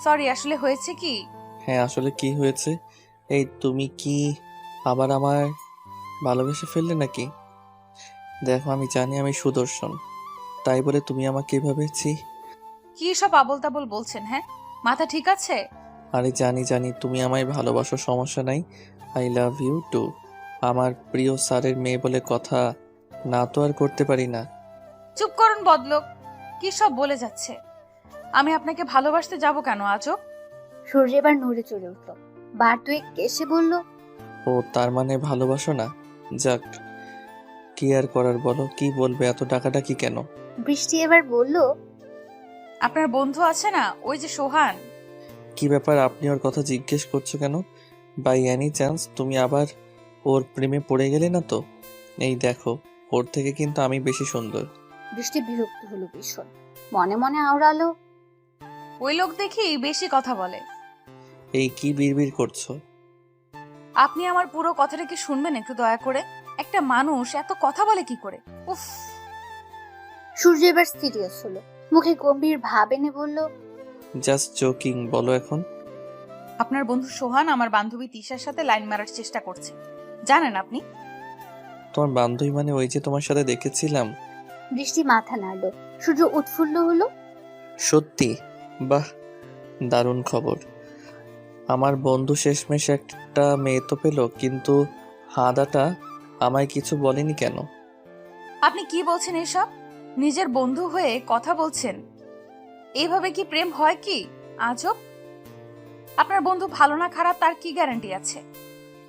সরি, আসলে হয়েছে কি। হ্যাঁ, আসলে কি হয়েছে? এই তুমি কি আবার আমায় ভালোবেসে ফেললে নাকি? দেখো, আমি জানি আমি সুদর্শন, তাই বলে তুমি আমাকে এভাবে কি সব আবল তাবল বলছেন? হ্যাঁ, মাথা ঠিক আছে? আরে জানি জানি তুমি আমায় ভালোবাসো, সমস্যা নাই। I love you too. আমার প্রিয় স্যারের মেয়ে বলে কথা না তো আর করতে পারি না। চুপ করুন বদলোক, কি সব বলে যাচ্ছে। আমি আপনাকে ভালোবাসতে যাব কেন আজব? সূর্য এবার নড়ে চড়ে উঠল। বার দুয়েক কেসে বলল, ও তার মানে ভালোবাসো না? যাক, কি আর করার বলো, কি বলবে, এত ডাকাডাকি কেন? বৃষ্টি এবার বলল, আপনার বন্ধু আছে না, ওই যে সোহান। কি ব্যাপার, আপনি ওর কথা জিজ্ঞেস করছো কেন? বাই এনি চান্স তুমি আবার ওর প্রেমে পড়ে গেলে না তো? এই দেখো, ওর থেকে কিন্তু আমি বেশি সুন্দর। বৃষ্টি বিরক্ত হলো ভীষণ, মনে মনে আওড়ালো, ওই লোক দেখি বেশি কথা বলে। এই কি বিড়বিড় করছো? আপনি আমার পুরো কথাটা কি শুনবেন একটু দয়া করে? একটা মানুষ এত কথা বলে কি করে? উফ। সূর্য এবার সিরিয়াস হলো, মুখে গম্ভীর ভাব এনে বলল, জাস্ট জোকিং, বলো এখন। আপনার বন্ধু সোহান আমার বান্ধবী তিশার সাথে লাইন মারার চেষ্টা করছে, জানেন আপনি? তোমার বান্ধবী মানে ওই যে তোমার সাথে দেখেছিলাম? বৃষ্টি মাথা নাড়ল। সূর্য উৎফুল্ল হলো, সত্যি? বাহ, দারুণ খবর। আমার বন্ধু শেষমেশ একটা মেয়ে তো পেল, কিন্তু হাদাটা আমায় কিছু বলেনি কেন? আপনি কি বলছেন এসব? নিজের বন্ধু হয়ে কথা বলছেন? এইভাবে কি প্রেম হয় কি আজব? আপনার বন্ধু ভালো না খারাপ তার কি গ্যারান্টি আছে?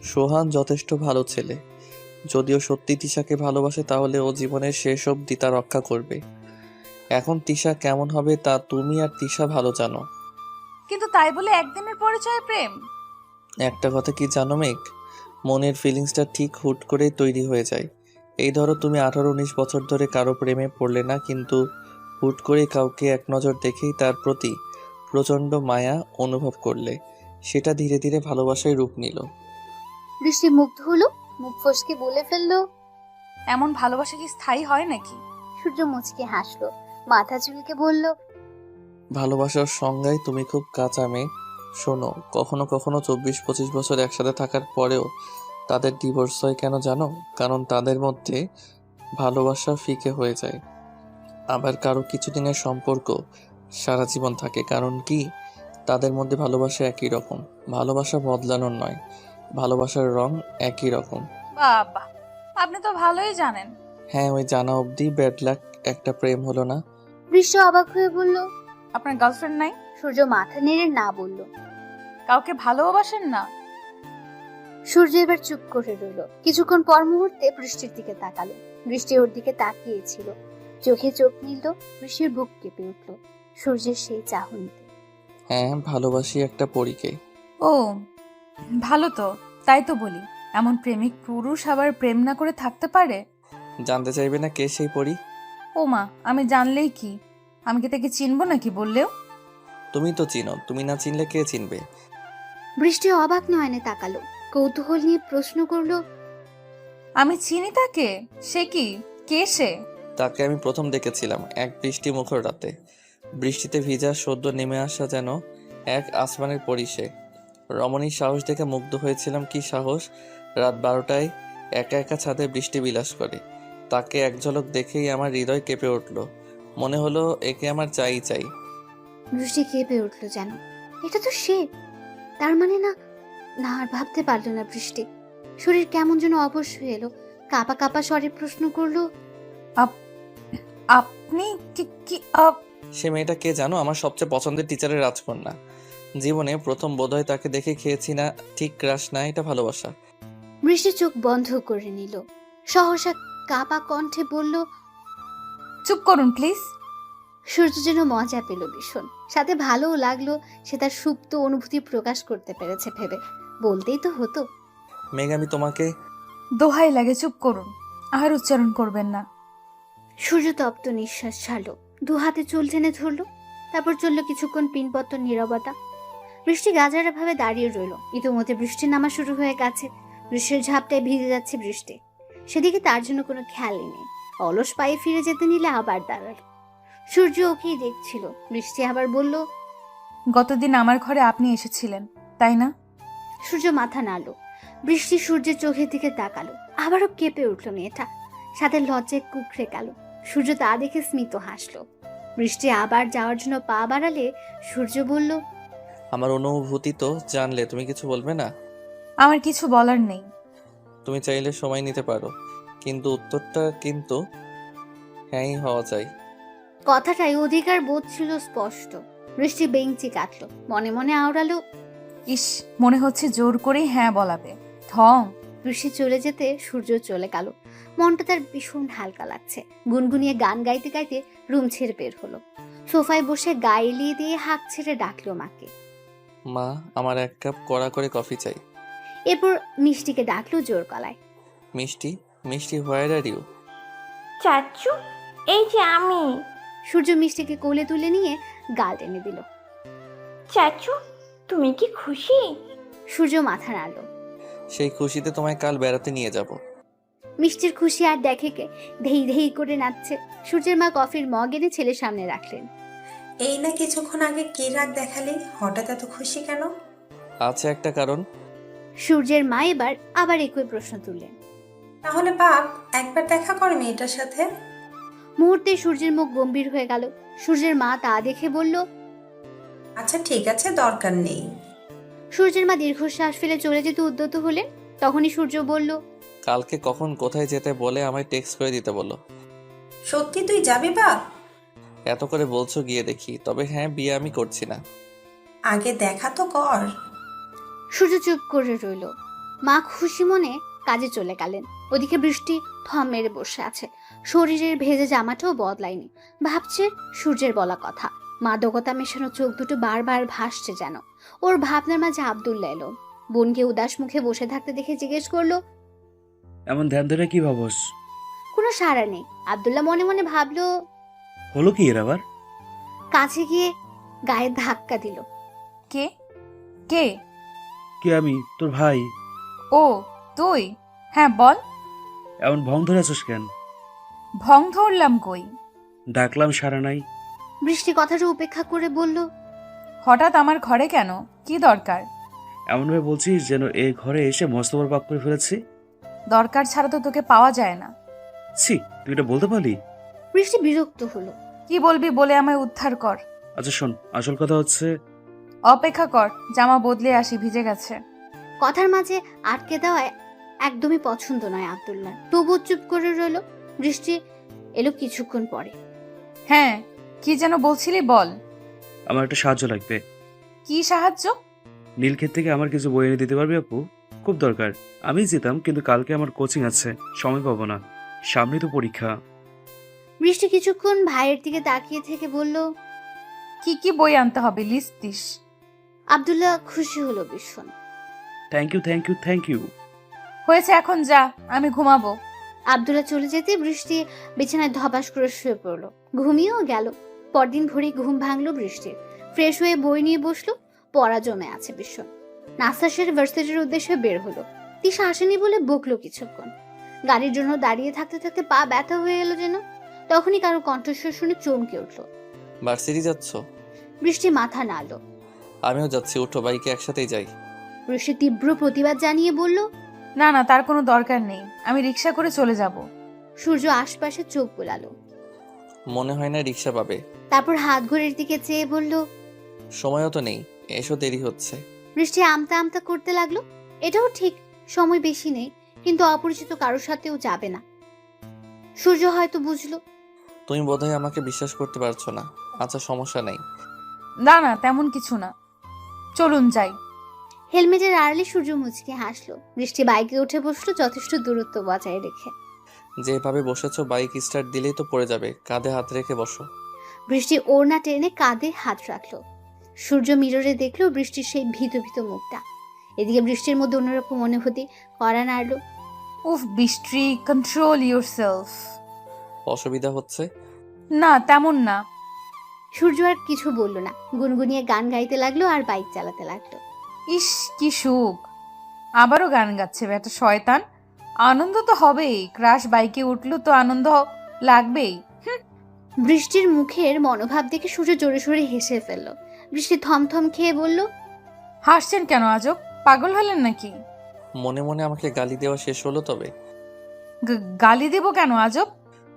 সোহান যথেষ্ট ভালো ছেলে, যদিও সত্যি তিশাকে ভালোবাসে তাহলে ও জীবনের শেষ অবধি তা রক্ষা করবে। এখন তিশা কেমন হবে তা তুমি আর তিশা ভালো জানো। কিন্তু তাই বলে একদিনের পরিচয় প্রেম? একটা কথা কি জানো মেঘ, মনের ফিলিংসটা ঠিক হুট করেই তৈরি হয়ে যায়। এই ধরো তুমি 18-19 বছর ধরে কারো প্রেমে পড়লে না, কিন্তু হুট করে কাউকে এক নজর দেখেই তার প্রতি প্রচণ্ড মায়া অনুভব করলে, সেটা ধীরে ধীরে ভালোবাসায় রূপ নিল। বৃষ্টি মুগ্ধ হলো, মুখ ফসকে বলে ফেললো, এমন ভালোবাসা কি স্থায়ী হয় নাকি? সূর্য মুচকে হাসলো, মাথা চুলকে বলল, ভালোবাসার সংজ্ঞায় তুমি খুব কাঁচা মেয়ে। শোনো, কখনো কখনো 24-25 বছর একসাথে থাকার পরেও তাদের ডিভোর্স হয় কেন জানো? কারণ তাদের মধ্যে ভালোবাসা ফিকে হয়ে যায়। আবার কারো কিছুদিনের সম্পর্ক সারা জীবন থাকে, কারণ কি তাদের মধ্যে ভালোবাসা একই রকম, ভালোবাসা বদলানোর নয়, ভালোবাসার রং একই রকম। বাবা, আপনি তো ভালোই জানেন। হ্যাঁ, ওই জানা অবধি ব্যাড লাক একটা প্রেম হলো না। বৃষ্টি অবাক হয়ে বলল, আপনার গার্লফ্রেন্ড নাই? সূর্য মাথা নেড়ে না বলল। কাউকে ভালোবাসেন না? সূর্য এবার চুপ করে রইল। কিছুক্ষণ পর মুহূর্তে বৃষ্টির দিকে তাকালো। বৃষ্টি ওর দিকে তাকিয়েছিল, চোখে চোখ মিলল। বৃষ্টির বুক কেঁপে উঠল সূর্যের সেই চাহনিতে। হ্যাঁ, ভালোবাসি একটা পরীকে। ও ভালো তো, তাই তো বলি, এমন প্রেমিক পুরুষ আবার প্রেম না করে থাকতে পারে? জানতে চাইবে না কে সেই পরী? ও মা, আমি জানলেই কি, আমি কি তাকে চিনবো নাকি বললেও? তুমি তো চিনো, তুমি না চিনলে কে চিনবে? বৃষ্টি অবাক নয়নে তাকালো, কৌতূহল নিয়ে প্রশ্ন করলো, আমি চিনি তাকে? সে কি, কে সে? তাকে আমি প্রথম দেখেছিলাম এক বৃষ্টি মুখর রাতে। বৃষ্টিতে ভিজা সদ্য নেমে আসা যেন এক আসমানের পরী সে। রমণীর সাহস দেখে মুগ্ধ হয়েছিলাম। কি সাহস! রাত 12টায় একা একা ছাদে বৃষ্টি বিলাস করে। তাকে এক ঝলক দেখেই আমার হৃদয় কেঁপে উঠল, মনে হলো একে আমার চাই চাই। বৃষ্টি কেঁপে উঠল যেন, এটা তো সে। তার মানে না, না আর ভাবতে পারলো না বৃষ্টি। শরীর কেমন যেন অবশ হয়ে এলো। কাঁপা কাঁপা স্বরে প্রশ্ন করলো, আপনি কি সে মেয়েটা কে জানো? আমার সবচেয়ে পছন্দের টিচারের রাজকন্যা। জীবনে প্রথম বোধহয় তাকে দেখে খেয়েছি না ঠিক ক্রাশ না, এটা ভালোবাসা। বৃষ্টি চোখ বন্ধ করে নিল, সহসা কাঁপা কণ্ঠে বলল, চুপ করুন প্লিজ। সূর্য যেন মজা পেল ভীষণ, সাথে ভালোও লাগলো। সে তার সুপ্ত অনুভূতি প্রকাশ করতে পেরেছে ভেবে। বলতেই তো হতো। মেঘ, আমি তোমাকে। দোহাই লাগে চুপ করুন, আর উচ্চারণ করবেন না। সূর্য তপ্ত নিঃশ্বাস ছাড়লো, দু হাতে চুল টেনে ধরলো। তারপর চললো কিছুক্ষণ পিনপত্র নীরবতা। বৃষ্টি গাজারা ভাবে দাঁড়িয়ে রইল। ইতিমধ্যে বৃষ্টি নামা শুরু হয়ে গেছে। বৃষ্টির ঝাপটায় ভিজে যাচ্ছে বৃষ্টি। সেদিকে তার জন্য কোনো খেয়ালই নেই। অলস পায়ে ফিরে যেতে নিলে আবার দাঁড়ালো। সূর্য ওকেই দেখছিল। বৃষ্টি আবার বলল, গতদিন আমার ঘরে আপনি এসেছিলেন, তাই না? সূর্য মাথা নাড়ল। বৃষ্টি সূর্যের চোখের দিকে তাকালো। আবারও কেঁপে উঠল মেয়েটা, সাথে লজ্জায় কুকড়ে গেল। সূর্য তা দেখে স্মিত হাসলো। বৃষ্টি আবার যাওয়ার জন্য পা বাড়ালে সূর্য বলল, আমার অনুভূতি তো জানলে তুমি কিছু বলবে না? আমার কিছু বলার নেই। তুমি চাইলে সময় নিতে পারো, কিন্তু উত্তরটা কিন্তু হ্যাঁই হওয়া চাই। কথাটাই অধিকার বোধ ছিল স্পষ্ট। বৃষ্টি বেঞ্চি কাটলো, মনে মনে আওড়ালো, ইস, মনে হচ্ছে জোর করেই হ্যাঁ বলাবে। ঠং। বৃষ্টি চলে যেতে সূর্য চলে গেল। মনটা তার ভীষণ হালকা লাগছে। গুনগুনিয়ে গান গাইতে গাইতে রুম ছেড়ে বের হলো। সোফায় বসে গায়ে এলিয়ে দিয়ে হাঁক ছেড়ে ডাকলো মাকে। মা, আমার 1 কাপ কড়া করে কফি চাই। এরপর মিষ্টিকে ডাকলো জোর গলায়। মিষ্টি, মিষ্টি, হোয়ার আর ইউ? চাচু, এই যে আমি। সূর্য মিষ্টিকে কোলে তুলে নিয়ে গাল টেনে দিল। চাচু, তুমি কি খুশি? সূর্য মাথা নাড়ল। সেই খুশিতে তোমায় কাল বেড়াতে নিয়ে যাব। মিষ্টির খুশি আর দেখে কে, ধেই ধেই করে নাচছে। সূর্যের মা কফির মগ এনে ছেলের সামনে রাখলেন। এই না কিছুক্ষণ আগে কি রাগ দেখালি, হঠাৎ এত খুশি কেন? আছে একটা কারণ। সূর্যের মা এবার আবার একই প্রশ্ন তুললেন। তাহলে বাপ, একবার দেখা কর মেয়েটার সাথে। মুহূর্তে সূর্যের মুখ গম্ভীর হয়ে গেল। সূর্যের মা তা দেখে বলল, আচ্ছা ঠিক আছে, দরকার নেই। সূর্যের মা দীর্ঘশ্বাস ফেলে চলে যেতে উদ্যত হলেন। তখনই সূর্য বলল, কালকে কখন কোথায় যেতে বলে আমায় টেক্সট করে দিতে বলো। সত্যি তুই যাবি বাপ? এত করে বলছো গিয়ে দেখি, তবে হ্যাঁ, বিয়ে আমি করছি না। আগে দেখা তো কর। সূর্য চুপ করে রইল। মা খুশি মনে কাজে চলে গেলেন। ওদিকে বৃষ্টি থম মেরে বসে আছে। শরীরের ভেজে জামাটাও বদলায়নি। ভাবছে সূর্যের বলা কথা। মাদকতা মেশানো চোখ দুটো বারবার ভাসছে যেন। ওর ভাবনার মাঝে আব্দুল্লাহ এলো। বোনকে উদাস মুখে বসে থাকতে দেখে জিজ্ঞেস করলো, এমন ধ্যান ধরে কি ভাবস? কোনো সাড়া নেই। আব্দুল্লাহ মনে মনে ভাবলো। হলো কি এর আবার? কাছে গিয়ে গায়ে ধাক্কা দিল। কে? কে? কি আমি, তোর ভাই। ও, তুই? হ্যাঁ বল। এমন ভং ধরে আছিস কেন? ভং ধরলাম কই? ডাকলাম সারা নাই। বৃষ্টি কথাটা উপেক্ষা করে বলল, হঠাৎ আমার ঘরে কেন? কি দরকার? এমনভাবে বলছিস যেন এ ঘরে এসে মস্ত বড় পাপ করে ফেলেছি। দরকার ছাড়া তো তোকে পাওয়া যায় না। ছি, তুই এটা বলতে পারলি? বৃষ্টি বিরক্ত হলো। কি বলবি বলে আমায় উদ্ধার কর। আচ্ছা শোন, আসল কথা হচ্ছে অপেক্ষা কর, জামা বদলে আসি, ভিজে গেছে। কথার মাঝে আটকে দেওয়ায় একদমই পছন্দ নয় আব্দুল্লাহ। তবুও চুপ করে রইল। বৃষ্টি এলো কিছুক্ষণ পরে। হ্যাঁ, কি যেন বলছিলি, বল। আমার একটা সাহায্য লাগবে। কি সাহায্য? নীলক্ষেত থেকে আমার কিছু বই এনে দিতে পারবি আপু? খুব দরকার। আমি যেতাম, কিন্তু কালকে আমার কোচিং আছে, সময় পাবো না। সামনে তো পরীক্ষা। বৃষ্টি কিছুক্ষণ ভাইয়ের দিকে তাকিয়ে থেকে বলল, কি কি বই আনতে হবে, লিস্ট দিস। আব্দুল্লাহ খুশি হলো ভীষণ। Thank you, thank you, thank you. হয়েছে, এখন যা, আমি ঘুমাবো। আব্দুল্লাহ চলে যেতে বৃষ্টি বিছানায় ধপাস করে শুয়ে পড়লো। ঘুমিয়েও গেল। পরদিন ভোরে ঘুম ভাঙলো বৃষ্টির। ফ্রেশ হয়ে বই নিয়ে বসলো। পড়া জমে আছে ভীষণ। নাস্তা সেরে ভার্সিটির উদ্দেশ্যে বের হলো। তিশা আসেনি বলে বকলো কিছুক্ষণ। গাড়ির জন্য দাঁড়িয়ে থাকতে থাকতে পা ব্যথা হয়ে এলো যেন। তখনই কারো কণ্ঠস্বর শুনে চমকে উঠলো। ভার্সিটি যাচ্ছ? বৃষ্টি মাথা নাড়ল। আমিও যাচ্ছি, উঠো, বাইকে একসাথেই যাই। বৃষ্টি তীব্র প্রতিবাদ জানিয়ে বলল, না না, তার কোনো দরকার নেই, আমি রিক্সা করে চলে যাব। সূর্য আশপাশে চোখ বোলালো। মনে হয় না রিক্সা পাবে। তারপর হাত ঘড়ির দিকে চেয়ে বলল, সময়ও তো নেই, এসো, দেরি হচ্ছে। বৃষ্টি আমতা আমতা করতে লাগলো। এটাও ঠিক, সময় বেশি নেই, কিন্তু অপরিচিত কারোর সাথেও যাবে না। সূর্য হয়তো বুঝলো। তুমি বোধহয় আমাকে বিশ্বাস করতে পারছো না। আচ্ছা, সমস্যা নেই। না না, তেমন কিছু না, চলুন যাই। হেলমেটের আড়ালে সূর্য মুচকে হাসলো। বৃষ্টি বাইকে উঠে বসলো যথেষ্ট দূরত্ব বজায় রেখে। যেভাবে বসেছো, বাইক স্টার্ট দিলেই তো পড়ে যাবে, কাঁধে হাত রেখে বসো। বৃষ্টি ওড়না টেনে কাঁধে হাত রাখলো। সূর্য মিররে দেখলো বৃষ্টির সেই ভীত ভীত মুখটা। এদিকে বৃষ্টির মধ্যে অন্যরকম অনুভূতি করা নাড়লো। উফ বৃষ্টি, কন্ট্রোল ইউরসেলফ। অসুবিধা হচ্ছে? না, তেমন না। সূর্য আর কিছু বলল না। গুনগুনিয়ে গান গাইতে লাগলো আর বাইক চালাতে লাগলো। ইস, কি সুখ! আবারও গান গাচ্ছে বেটা শয়তান। আনন্দ তো হবেই, ক্রাশ বাইকে উঠলো তো আনন্দ লাগবেই। বৃষ্টির মুখের মনোভাব দেখে সূর্য জোরে সোরে হেসে ফেললো। বৃষ্টি থমথম খেয়ে বলল, হাসছেন কেন আজব? পাগল হলেন নাকি? মনে মনে আমাকে গালি দেওয়া শেষ হলো তবে? গালি দেব কেন আজব?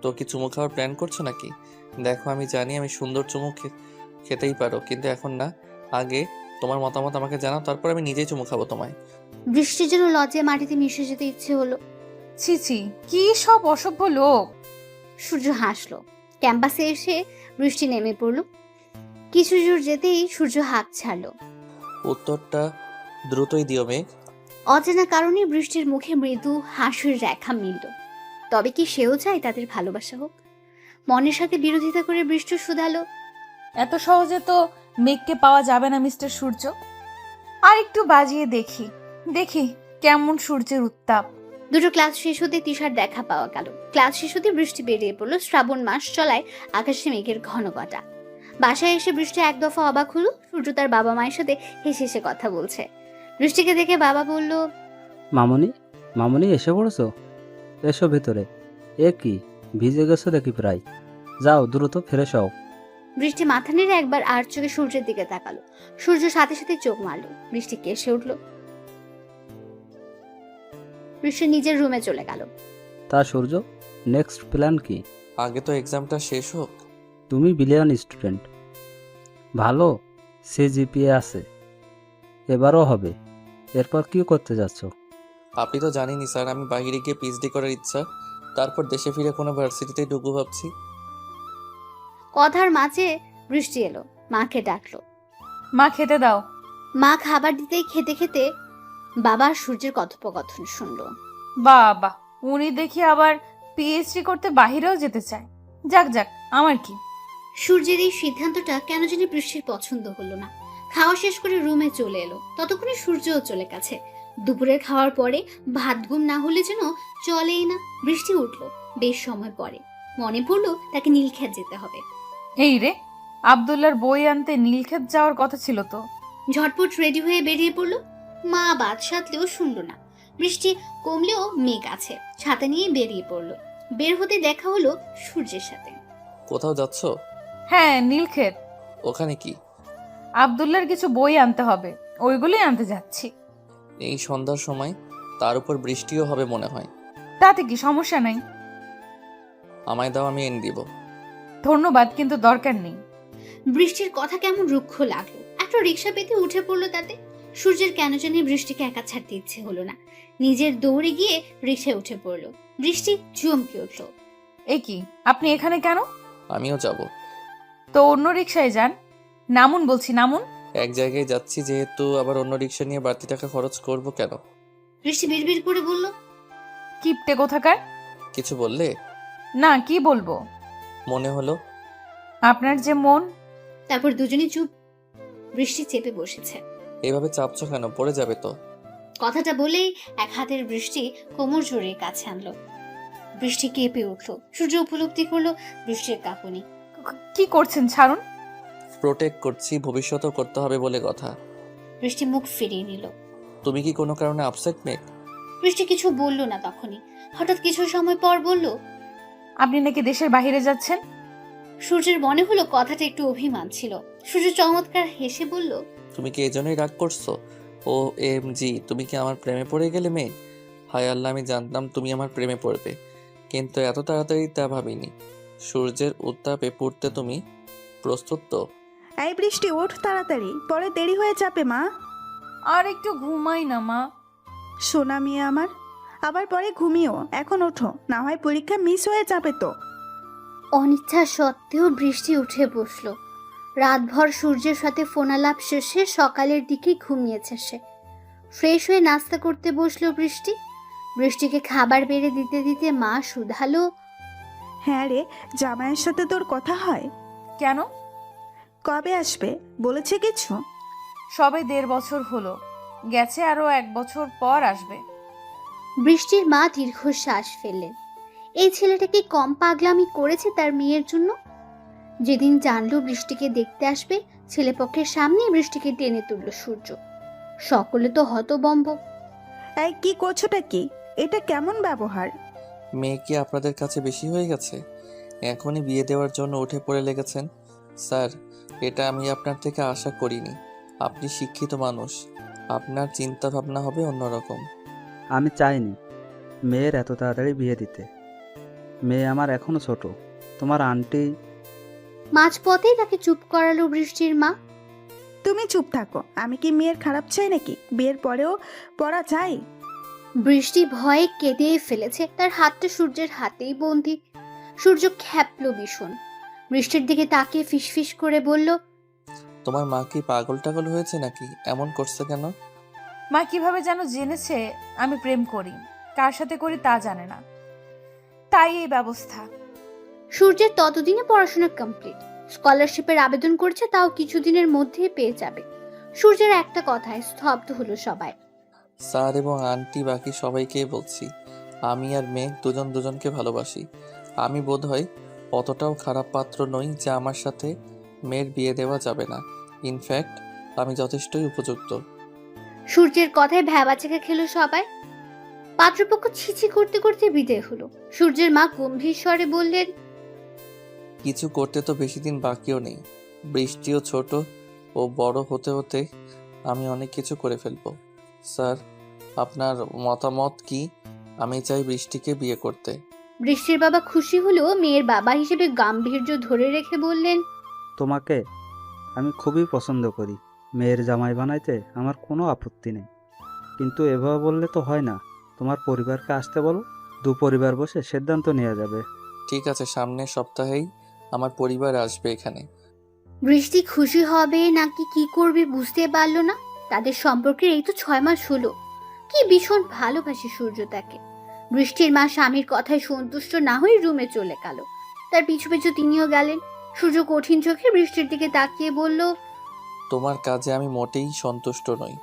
তো কি চুমু খাওয়ার প্ল্যান করছো নাকি? দেখো, আমি জানি আমি সুন্দর চুমু খেতেই পারো, কিন্তু এখন না, আগে তোমার মতামত আমাকে জানাও, তারপর আমি নিজেই চুমু খাবো তোমায়। বৃষ্টির জন্য লজ্জায় মাটিতে মিশে যেতে ইচ্ছে হলো। ছি ছি, কি সব অসভ্য লোক। সূর্য হাসলো। ক্যাম্পাসে এসে বৃষ্টি নেমে পড়ল। কিছু দূর যেতেই সূর্য হাত ছাড়লো। উত্তরটা দ্রুতই দিও মেঘ। অচেনা কারণে বৃষ্টির মুখে মৃদু হাসির রেখা মিলল। তবে কি সেও চায় তাদের ভালোবাসা হোক? মনের সাথে বিরোধিতা করে বৃষ্টি শুধালো, এত সহজে তো মেঘকে পাওয়া যাবে না মিস্টার সূর্য। আর একটু বাজিয়ে দেখি দেখি কেমন সূর্যের উত্তাপ। দুটো ক্লাস শেষ হতে তিশার দেখা পাওয়া গেল। ক্লাস শেষ হতে বৃষ্টি বেরিয়ে পড়লো। শ্রাবণ মাস চলায় আকাশে মেঘের ঘন ঘটা। বাসায় এসে বৃষ্টি এক দফা অবাক হলো। সূর্য তার বাবা মায়ের সাথে হেসে হেসে কথা বলছে। বৃষ্টিকে দেখে বাবা বলল, মামনি, মামনি এসে পড়েছো? এসো ভিতরে। এ কি, ভিজে গেছো দেখি প্রায়। যাও দ্রুত ফ্রেশ হও। বৃষ্টি মাথা নেড়ে একবার আর চোখে সূর্যের দিকে তাকালো। সূর্য সাথে সাথে চোখ মারলো। বৃষ্টি কেসে উঠল। বৃষ্টি নিজের রুমে চলে গেল। তা সূর্য, নেক্সট প্ল্যান কি? আগে তো এক্সামটা শেষ হোক। তুমি বিলিয়ন স্টুডেন্ট, ভালো সিজিপিএ আছে, এবারও হবে। এরপর কি করতে যাচ্ছ? আপনি তো জানেনই স্যার, আমি বাইরে গিয়ে পিএইচডি করার ইচ্ছা। তারপর দেশে ফিরে কোনো ভার্সিটিতে ঢুকবো ভাবছি। কথার মাঝে বৃষ্টি এলো। মাকে ডাকলো। মা খেতে দাও। মা খাবার দিতেই খেতে খেতে বাবা আর সূর্যের কথোপকথন শুনলো। বাবা, উনি দেখি আবার পিএইচডি করতে বাহিরেও যেতে চায়। যাক যাক, আমার কি। সূর্যের এই সিদ্ধান্তটা কেন জানি বৃষ্টির পছন্দ হলো না। খাওয়া শেষ করে রুমে চলে এলো। ততক্ষণে সূর্যও চলে গেছে। দুপুরের খাওয়ার পরে ভাত ঘুম না হলে যেন চলেই না। বৃষ্টি উঠলো বেশ সময় পরে। মনে পড়লো তাকে নীলক্ষেত যেতে হবে। এই রে, আব্দুল্লাহর বই আনতে নীলক্ষেত যাওয়ার কথা ছিল তো। ঝটপট রেডি হয়ে বেরিয়ে পড়লো। মা বাদ সাধলেও শুনলো না। বৃষ্টি কমলেও মেঘ আছে, ছাতা নিয়ে বেরিয়ে পড়লো। বের হতে দেখা হলো সূর্যের সাথে। কোথাও যাচ্ছ? হ্যাঁ, নীলক্ষেত। ওখানে কি? আব্দুল্লাহর কিছু বই আনতে হবে, ওইগুলোই আনতে যাচ্ছি। এই সন্ধ্যার সময়, তার উপর বৃষ্টিও হবে মনে হয়। তাতে কি সমস্যা নাই। আমায় দাও, আমি এনে দিব। ধন্যবাদ, কিন্তু দরকার নেই। বৃষ্টির কথা কেমন রুক্ষ লাগলো। একটা রিক্সা পেতে উঠে পড়লো তাতে। সূর্যের কেন জানি বৃষ্টিকে একা ছাড়তে ইচ্ছে হলো না। নিজের দৌড়ে গিয়ে রিক্সায় উঠে পড়লো। বৃষ্টি চমকে উঠলো। এ কি, আপনি এখানে কেন? আমিও যাব। তো অন্য রিক্সায় যান। নামুন বলছি, নামুন। এক জায়গায় যাচ্ছি যেহেতু, আবার অন্য রিক্সা নিয়ে বাড়তি টাকা খরচ করব কেন? বৃষ্টি বিড়বিড় করে বলল, কিপটে কোথাকার। কিছু বললে? না, কি বলবো। মনে হলো। আপনার যে মন। তারপর দুজনেই চুপ। বৃষ্টি চেপে বসেছে। এভাবে চাপছো কেন? পড়ে যাবে তো। কথাটা বলেই এক হাতের বৃষ্টি কোমর জড়িয়ে কাছে আনলো। বৃষ্টি কেঁপে উঠলো। সূর্য উপলব্ধি করলো বৃষ্টির কাঁপুনি। কি করছেন, ছাড়ুন। প্রোটেক্ট করছি, ভবিষ্যতেও করতে হবে বলে কথা। বৃষ্টি মুখ ফিরিয়ে নিল। তুমি কি কোনো কারণে আপসেট মেঘ? বৃষ্টি কিছু বলল না তখনই। হঠাৎ কিছু সময় পর বলল, আপনি নাকি দেশের বাইরে যাচ্ছেন। সূর্যের মনে হলো কথাটা একটু অভিমান ছিল। সূর্য চমৎকার হেসে বলল, তুমি কি এজন্যই রাগ করছো? ও এম জি, তুমি কি আমার প্রেমে পড়ে গেলে মেঘ? হায় আল্লাহ, আমি জানতাম তুমি আমার প্রেমে পড়বে, কিন্তু এত তাড়াতাড়ি তা ভাবিনি। সূর্যের উত্তাপে পড়তে তুমি প্রস্তুত তো? এই বৃষ্টি, ওঠ তাড়াতাড়ি, পরে দেরি হয়ে যাবে মা। আর একটু ঘুমাই না মা। সোনা মেয়ে আমার, আবার পরে ঘুমিও। এখন ওঠো, না হয় পরীক্ষা মিস হয়ে যাবে তো। অনিচ্ছা সত্ত্বেও বৃষ্টি উঠে বসলো। রাতভর সূর্যের সাথে ফোনালাপ শেষে সকালের দিকেই ঘুমিয়েছে সে। ফ্রেশ হয়ে নাস্তা করতে বসলো বৃষ্টি। বৃষ্টিকে খাবার বেড়ে দিতে দিতে মা শুধালো, হ্যাঁ রে, জামাইয়ের সাথে তোর কথা হয়? কেন? কবে আসবে বলেছে কিছু? সবে 1.5 বছর হলো গেছে, আরো 1 বছর পর আসবে। বৃষ্টির মা দীর্ঘশ্বাস ফেললেন। এই ছেলেটা কি কম পাগলামি করেছে তার মেয়ের জন্য? যেদিন জানলো বৃষ্টিকে দেখতে আসবে, ছেলেপক্ষের সামনে বৃষ্টিকে টেনে তুলল সূর্য। সকলে তো হতবম্ব। এই কি করছোটা কি? এটা কেমন ব্যবহার? মেয়ে কি আপনাদের কাছে বেশি হয়ে গেছে? এখনই বিয়ে দেওয়ার জন্য উঠে পড়ে লেগেছেন। স্যার, এটা আমি আপনার থেকে আশা করিনি। আপনি শিক্ষিত মানুষ, আপনার চিন্তা ভাবনা হবে অন্যরকম। আমি চাইনি মেয়ের এত তাড়াতাড়ি বিয়ে দিতে। মেয়ে আমার এখনো ছোট। তোমার আন্টি। মাঝপথেই তাকে চুপ করালো বৃষ্টির মা। তুমি চুপ থাকো। আমি কি মেয়ের খারাপ চাই নাকি? বিয়ের পরেও পড়া চাই। বৃষ্টি ভয়ে কেঁদে ফেলেছে, তার হাতটা সূর্যের হাতেই বন্দি। সূর্য খ্যাপল ভীষণ, বৃষ্টির দিকে তাকিয়ে ফিসফিস করে বলল, তোমার মা কি পাগল টাগল হয়েছে নাকি? এমন করছে কেন? মা কিভাবে যেন জেনেছে আমি প্রেম করি, কার সাথে করি তা জানে না, তাই এই ব্যবস্থা। সূর্যের ততদিনে পড়াশোনা কমপ্লিট, স্কলারশিপের আবেদন করছে, তাও কিছুদিনের মধ্যেই পেয়ে যাবে। সূর্যের একটা কথায় স্তব্ধ হলো সবাই। স্যার এবং আন্টি বাকি সবাইকে বলছি, আমি আর মেঘ দুজন দুজনকে ভালোবাসি। আমি বোধহয় অতটাও খারাপ পাত্র নই যে আমার সাথে মেয়ের বিয়ে দেওয়া যাবে না। ইনফ্যাক্ট আমি যথেষ্টই উপযুক্ত। সূর্যের কথায় ভ্যাবাচেকা খেলো সবাই। পাত্রপক্ষ ছিছি করতে করতে বিদায় হলো। সূর্যের মা গম্ভীর স্বরে বললেন, কিছু করতে তো বেশি দিন বাকিও নেই। বৃষ্টিও ছোট ও বড় হতে হতে আমি অনেক কিছু করে ফেলবো। স্যার, আপনার মতামত কি? আমি চাই বৃষ্টিকে বিয়ে করতে। বৃষ্টির বাবা খুশি হলেও মেয়ের বাবা হিসেবে গাম্ভীর্য ধরে রেখে বললেন, তোমাকে আমি খুবই পছন্দ করি। মেয়ের জামাই বানাইতে আমার কোনো আপত্তি নেই, কিন্তু এভাবে বললে তো হয় না। তোমার পরিবারকে আসতে বলো, দু পরিবার বসে সিদ্ধান্ত নেওয়া যাবে। ঠিক আছে, সামনের সপ্তাহেই আমার পরিবার আসবে এখানে। বৃষ্টি খুশি হবে নাকি কি করবে বুঝতে পারলো না। তাদের সম্পর্কের এই তো 6 মাস হলো। কি ভীষণ ভালোবাসে সূর্য তাকে। বৃষ্টির মা স্বামীর কথায় সন্তুষ্ট না হয়ে রুমে চলে গেল। তার পিছু পিছু তিনিও গেলেন। সূর্য কঠিন চোখে বৃষ্টির দিকে তাকিয়ে বলল, তোমার কাজে আমি মোটেই সন্তুষ্ট নই।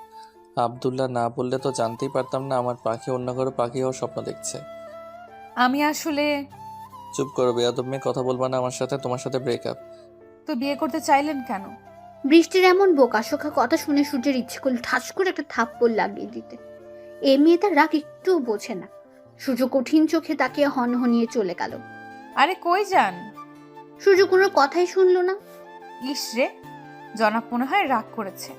আব্দুল্লাহ না বললে তো জানতেই পারতাম না আমার পাখি অন্য কারো পাখি হওয়ার স্বপ্ন দেখছে। আমি আসলে চুপ করো বেয়াদব মেয়ে, কথা বলবা না আমার সাথে। তোমার সাথে ব্রেকআপ। তো বিয়ে করতে চাইলেন কেন? বৃষ্টির এমন বোকাশোকা কথা শুনে সূর্যের ইচ্ছে করল ঠাস করে একটা থাপ্পড় লাগিয়ে দিতে। এ মেয়ে তার রাগ একটুও বোঝে না। সূর্য কঠিন চোখে তাকিয়ে হনহনিয়ে চলে গেল। আরে কই যান? সূর্য কোনো কথাই শুনলো না। ইস রে, জনাব মনে হয় রাগ করেছে।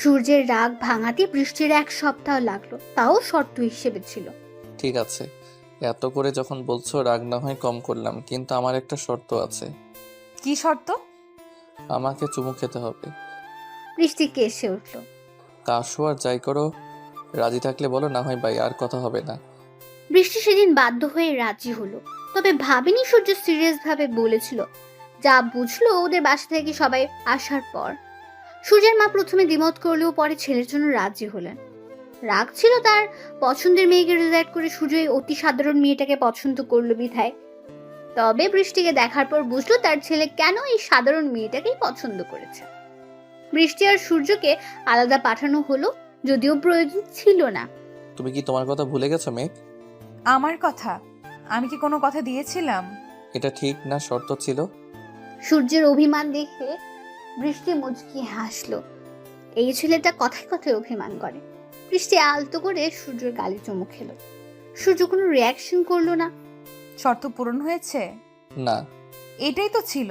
সূর্যের রাগ ভাঙাতে বৃষ্টির 1 সপ্তাহ লাগলো, তাও শর্ত হিসেবে ছিল। ঠিক আছে, এত করে যখন বলছো রাগ না হয় কম করলাম, কিন্তু আমার একটা শর্ত আছে। কি শর্ত? আমাকে চুমু খেতে হবে। বৃষ্টি কেসে উঠল। কাশু আর যাই করো, রাজি থাকলে বলো, না হয় বাই, আর কথা হবে না। বৃষ্টি সেদিন বাধ্য হয়ে রাজি হলো, তবে ভাবেনি সূর্য সিরিয়াস ভাবে বলেছিল। যা বুঝলো ওদের বাসা থেকে সবাই আসার পর। সূর্যের মা প্রথমে দ্বিমত করলেও পরে ছেলের জন্য রাজি হলেন। রাগ ছিল তার পছন্দের মেয়েকে রিজেক্ট করে সূর্য এই অতি সাধারণ মেয়েটাকে পছন্দ করলো বিধায়। তবে বৃষ্টিকে দেখার পর বুঝলো তার ছেলে কেন এই সাধারণ মেয়েটাকেই পছন্দ করেছে। বৃষ্টি আর সূর্যকে আলাদা পাঠানো হলো, যদিও প্রয়োজন ছিল না। তুমি কি তোমার কথা ভুলে গেছো মেঘ? আমার কথা? আমি কি কোনো কথা দিয়েছিলাম? এটা ঠিক না শর্ত ছিল? সূর্যের অভিমান দেখে বৃষ্টি মুচকি হাসলো। এই ছেলেটা কথায় কথায় অভিমান করে। বৃষ্টি আলতো করে সূর্যের গালে চুমু খেলো। সূর্য কোনো রিয়াকশন করলো না। শর্ত পূরণ হয়েছে? না। এটাই তো ছিল।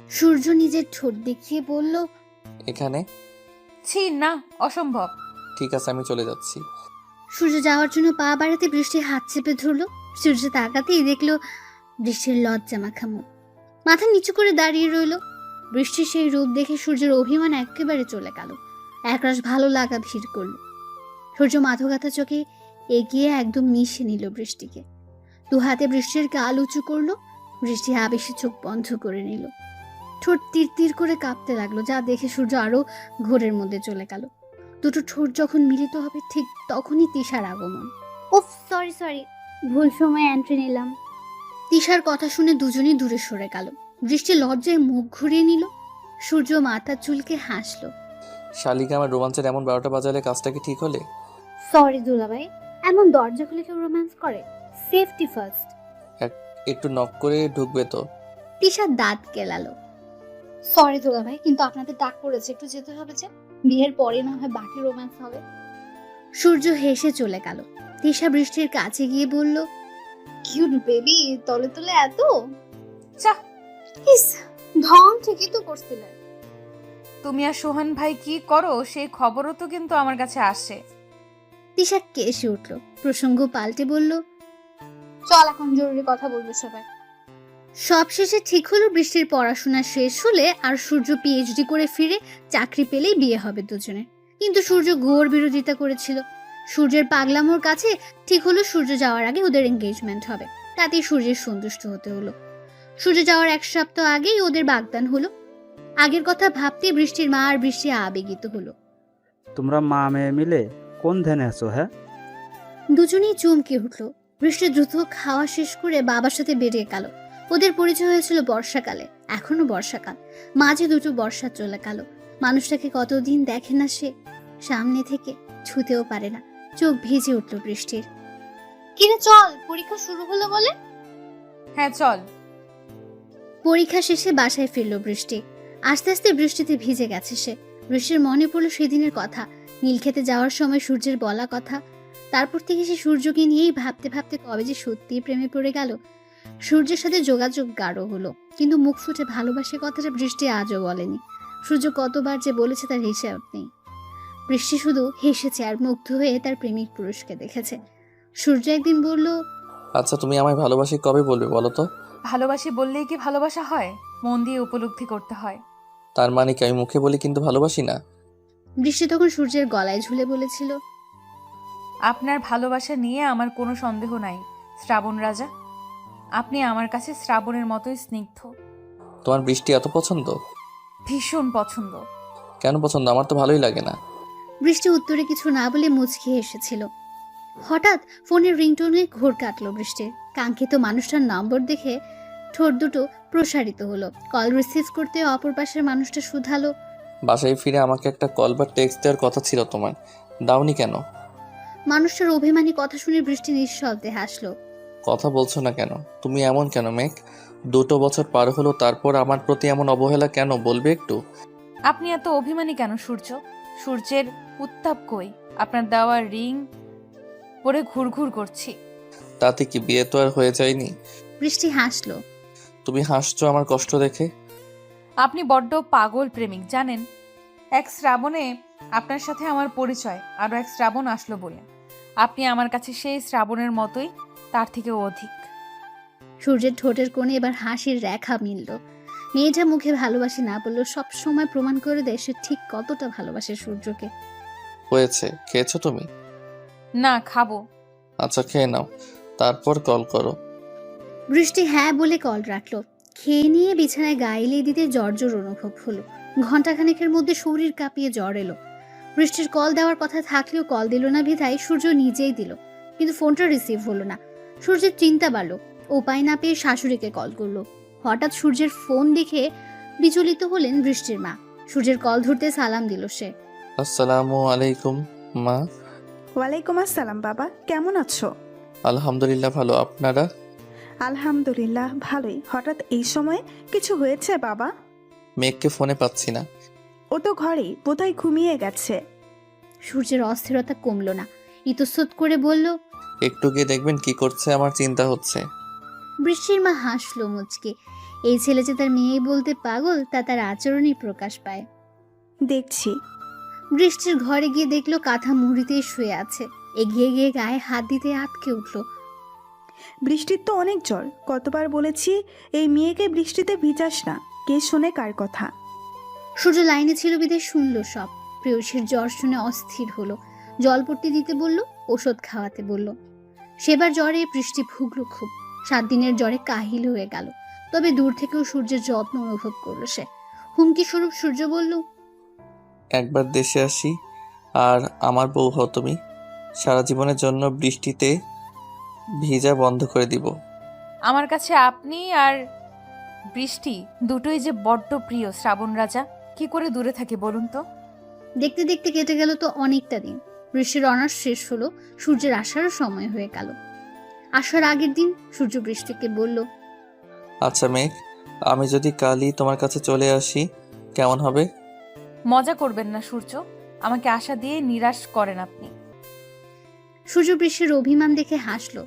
সূর্য নিজের ঠোঁট দেখিয়ে বলল, এখানে? ছি না, অসম্ভব। ঠিক আছে, আমি চলে যাচ্ছি। সূর্য যাওয়ার জন্য পা বাড়াতে বৃষ্টি হাত চেপে ধরলো। সূর্য তাকাতেই দেখলো বৃষ্টির লজ্জা মাখা মুখ, মাথা নিচু করে দাঁড়িয়ে রইল। বৃষ্টির সেই রূপ দেখে সূর্যের অভিমান একেবারে চলে গেল। একরাশ ভালো লাগা ভিড় করলো। সূর্য মাথা চোখে এগিয়ে একদম মিশে নিল বৃষ্টিকে। 2 হাতে বৃষ্টির গাল উঁচু করলো। বৃষ্টি আবেশে চোখ বন্ধ করে নিল। ঠোঁট তীর তীর করে কাঁপতে লাগলো, যা দেখে সূর্য আরো ঘোরের মধ্যে চলে গেল। দুটো ঠোঁট যখন মিলিত হবে ঠিক তখনই তিশার আগমন। উফ, সরি, ভুল সময় এন্ট্রি নিলাম। তিশার কথা শুনে দুজনেই দূরে সরে গেল। বৃষ্টি লজ্জায় মুখ ঘুরিয়ে নিল। সূর্য মাথা চুলকে হাসলো। শালিকা, আমার রোমাঞ্চের এমন 12টা বাজালে কাজটা কি ঠিক হলে? সরি দুলাভাই, এমন দরজা খুলে কেউ রোম্যান্স করে? Safety first. একটু নক করে ঢুকবে তো? তিশা দাঁত কেলালো। সরি দুলাভাই, কিন্তু আপনাদের ডাক পড়েছে, একটু যেতে হবে যে। বিয়ের পরে না হয় বাকি রোম্যান্স হবে। সূর্য হেসে চলে গেল। তিশা বৃষ্টির কাছে গিয়ে বলল, কিউট বেবি, তলে তলে এত চাহ। ইস, ঢং ঠিকই তো করছিলেন। তুমি আর সোহান ভাই কি করো সেই খবরও তো কিন্তু আমার কাছে আসে। তিশা কেসে উঠল। প্রসঙ্গ পাল্টে বলল, চল এখন জরুরি কথা বলবো সবাই। সবশেষে ঠিক হলো বৃষ্টির পড়াশোনা শেষ হলে আর সূর্য পিএইচডি করে ফিরে চাকরি পেলেই বিয়ে হবে দুজনের। কিন্তু সূর্য ঘোর বিরোধিতা করেছিল। সূর্যের পাগলামোর কাছে ঠিক হলো সূর্য যাওয়ার আগে ওদের এঙ্গেজমেন্ট হবে, তাতেই সূর্যের সন্তুষ্ট হতে হলো। সূর্য যাওয়ার 1 সপ্তাহ আগেই ওদের বাগদান হলো। আগের কথা ভাবতে বৃষ্টির মা আর বৃষ্টি আবেগিত হলো। তোমরা মা মেয়ে মিলে কোন ধ্যানে আছো? হ্যাঁ, দুজনেই চমকে উঠল। বৃষ্টি দ্রুত খাওয়া শেষ করে বাবার সাথে বেরিয়ে গেল। ওদের পরিচয় হয়েছিল বর্ষাকালে, এখনো বর্ষাকাল, মাঝে দুটো বর্ষা চলে গেল। মানুষটাকে কতদিন দেখে না সে, সামনে থেকে ছুতেও পারে না। চোখ ভিজে উঠল বৃষ্টির। কিরে চল, পরীক্ষা শুরু হলো বলে। হ্যাঁ চল। পরীক্ষা শেষে বাসায় ফিরল বৃষ্টি। আস্তে আস্তে বৃষ্টিতে ভিজে গেছে সে। বৃষ্টির মনে পড়লো সেদিনের কথা, নীলক্ষেতে যাওয়ার সময় সূর্যের বলা কথা। তারপর থেকে সে সূর্যকে নিয়েই ভাবতে ভাবতে কবে যে সত্যিই প্রেমে পড়ে গেল। সূর্যের সাথে যোগাযোগ গাঢ় হলো, কিন্তু মুখ ফুটে ভালোবাসে কথাটা বৃষ্টি আজও বলেনি। সূর্য কতবার যে বলেছে তার হিসাব নেই। বৃষ্টি শুধু হেসেছে আর মুগ্ধ হয়ে তার প্রেমিক পুরুষকে দেখেছে। সূর্য একদিন বলল, আচ্ছা তুমি আমায় ভালোবাসি কবে বলবে বলো তো? ভালোবাসি বললেই কি ভালোবাসা হয়? মন দিয়ে উপলব্ধি করতে হয়। তার মানে কি আমি মুখে বলি কিন্তু ভালোবাসি না? বৃষ্টি তখন সূর্যের গলায় ঝুলে বলেছিল, আপনার ভালোবাসা নিয়ে আমার কোনো সন্দেহ নাই শ্রাবণ রাজা। আপনি আমার কাছে শ্রাবণের মতোই স্নিগ্ধ। তোমার বৃষ্টি এত পছন্দ? ভীষণ পছন্দ। কেন পছন্দ? আমার তো ভালোই লাগে না। বৃষ্টি উত্তরে কিছু না বলে মুচকি এসেছিল। হঠাৎ ফোনের রিংটোনে ঘোর কাটলো বৃষ্টির। কাঙ্ক্ষিত মানুষটার নম্বর দেখে ঠোঁট দুটো প্রসারিত হলো। কল রিসিভ করতে অপর পাশের মানুষটা শুধালো, বাসায় ফিরে আমাকে একটা কল বা টেক্সট দেওয়ার কথা ছিল তোমার, দাওনি কেন? মানুষটার অভিমানী কথা শুনে বৃষ্টি নিঃশব্দে হাসলো। কথা বলছো না কেন? তুমি এমন কেন মেঘ? 2 বছর পার হলো, তারপর আমার প্রতি এমন অবহেলা কেন বলবে একটু? আপনি এত অভিমানী কেন সূর্য? সূর্যের উত্তাপ কই? আপনার দেওয়ার রিং পরে ঘুরঘুর করছি। তাতে কি বিয়ে তো আর হয়ে যায়নি? বৃষ্টি হাসলো। তুমি হাসছো আমার কষ্ট দেখে? আপনি বড্ড পাগল প্রেমিক জানেন। এক শ্রাবণে আপনার সাথে আমার পরিচয়, আরও এক শ্রাবণ আসলো বলে আপনি আমার কাছে সেই শ্রাবণের মতোই, তার থেকেও অধিক। সূর্যের ঠোঁটের কোণে এবার হাসির রেখা মিলল। মেয়েটা মুখে ভালোবাসি না বললেও সব সময় প্রমাণ করে দেয় সে ঠিক কতটা ভালোবাসে সূর্যকে। হয়েছে, খেয়েছো তুমি? না, খাবো। আচ্ছা খেয়ে নাও, তারপর কল করো। বৃষ্টি হ্যাঁ বলে কল রাখলো। খেয়ে নিয়ে বিছানায় গাইলে দিতে জর্জর অনুভব হলো। ঘন্টাখানেকের মধ্যে শরীর কাঁপিয়ে জ্বর এলো। বৃষ্টির কল দেওয়ার কথা থাকলেও কল দিল না বিধায় সূর্য নিজেই দিল, কিন্তু ফোনটা রিসিভ হলো না। সূর্যের চিন্তা বাড়লো। উপায় না পেয়ে শাশুড়িকে কল করলো। হঠাৎ সূর্যের ফোন দেখে বিচলিত হলেন বৃষ্টির মা। সূর্যের কল ধরতে সালাম দিল সে। আসসালামু আলাইকুম মা। ওয়ালাইকুম আসসালাম বাবা, কেমন আছো? আলহামদুলিল্লাহ ভালো, আপনারা? আলহামদুলিল্লাহ ভালোই। হঠাৎ এই সময় কিছু হয়েছে বাবা? মেঘকে ফোনে পাচ্ছি না। ও তো ঘরেই, বোধহয় ঘুমিয়ে গেছে। সূর্যের অস্থিরতা কমলো না, ইতস্তত করে বলল, একটু গিয়ে দেখবেন কি করছে, আমার চিন্তা হচ্ছে। বৃষ্টির মা হাসলো মুচকে। এই ছেলে যে তার মেয়ে বলতে পাগল তা তার আচরণেই প্রকাশ পায়। দেখছি। বৃষ্টির ঘরে গিয়ে দেখলো কাঁথা মুড়িতেই শুয়ে আছে। এগিয়ে গিয়ে গায়ে হাত দিতে আটকে উঠলো। বৃষ্টির তো অনেক জ্বর, কতবার বলেছি এই মেয়েকে বৃষ্টিতে ভিজাস না, কে শোনে কার কথা। সূর্য লাইনে ছিল বিধায় শুনলো সব। প্রেয়সীর জ্বর শুনে অস্থির হলো। জলপট্টি দিতে বলল, ওষুধ খাওয়াতে বলল। সেবার জ্বরে বৃষ্টি ভুগলো খুব। 7 দিনের জ্বরে কাহিল হয়ে গেল। তবে দূর থেকেও সূর্যের যত্ন অনুভব করলো সে। হুমকি স্বরূপ সূর্য বলল, একবার দেশে আসি আর আমার বউ হও তুমি, সারা জীবনের জন্য বৃষ্টিতে ভিজা বন্ধ করে দিব। আমার কাছে আপনি আর বৃষ্টি দুটোই যে বড্ড প্রিয় শ্রাবণ রাজা, কি করে দূরে থাকি বলুন তো? দেখতে দেখতে কেটে গেল তো অনেকটা দিন। বৃষ্টির অনার্স শেষ হলো, সূর্যের আসারও সময় হয়ে গেল। আসার আগের দিন সূর্য বৃষ্টিকে বলল, আচ্ছা মেঘ, আমি যদি কালই তোমার কাছে চলে আসি কেমন হবে? মজা করবেন না সূর্য, আমাকে আশা দিয়ে নিরাশ করেন আপনি। সূর্য বৃষ্টির অভিমান দেখে হাসলো।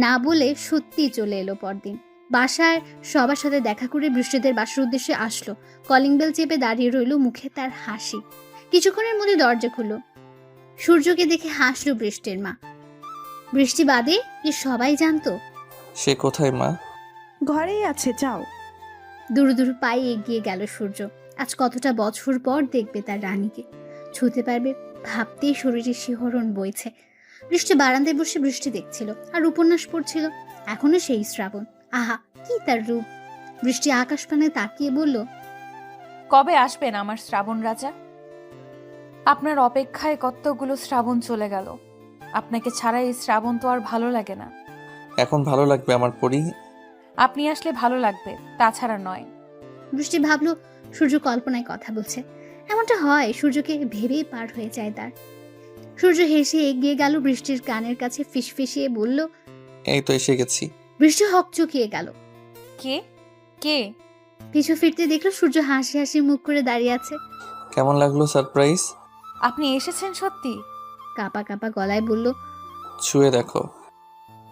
না বলে সত্যিই চলে এলো পরদিন। বাসায় সবার সাথে দেখা করে বৃষ্টিদের বাসার উদ্দেশ্যে আসলো। কলিং বেল চেপে দাঁড়িয়ে রইল, মুখে তার হাসি। কিছুক্ষণের মধ্যে দরজা খুলল। সূর্যকে দেখে হাসলো বৃষ্টির মা। বৃষ্টি বাদে কি সবাই জানতো? সে কোথায় মা? ঘরেই আছে, যাও। দুরু দুরু পায়ে এগিয়ে গেল সূর্য। আজ কতটা বছর পর দেখবে তার রানীকে, ছুঁতে পারবে, ভাবতেই শরীরে শিহরণ বইছে। বৃষ্টি বারান্দায় বসে বৃষ্টি দেখছিল আর উপন্যাস পড়ছিল। এখনো সেই শ্রাবণ, আহা কি তার রূপ। বৃষ্টি আকাশ পানে তাকিয়ে বলল, কবে আসবেন আমার শ্রাবণ রাজা? আপনার অপেক্ষায় কতগুলো শ্রাবণ চলে গেল। আপনাকে ছাড়া এই শ্রাবণ তো আর ভালো লাগে না। এখন ভালো লাগবে আমার পরি। আপনি আসলে ভালো লাগবে, তাছাড়া নয়। বৃষ্টি ভাবলো সূর্য কল্পনায় কথা বলছে। এমনটা হয়, সূর্যকে ভেবেই পার হয়ে যায় তার। সূর্য হেসে এগিয়ে গেল বৃষ্টির কানের কাছে, ফিসফিসিয়ে বলল, এই তো এসে গেছি। বৃষ্টি হকচকিয়ে গেল। কে কে? পিছু ফিরতে দেখলো সূর্য হাসি হাসি মুখ করে দাঁড়িয়ে আছে। কেমন লাগলো সারপ্রাইজ? আপনি এসেছেন সত্যি? কাপা কাপা গলায় বলল। ছুঁয়ে দেখো।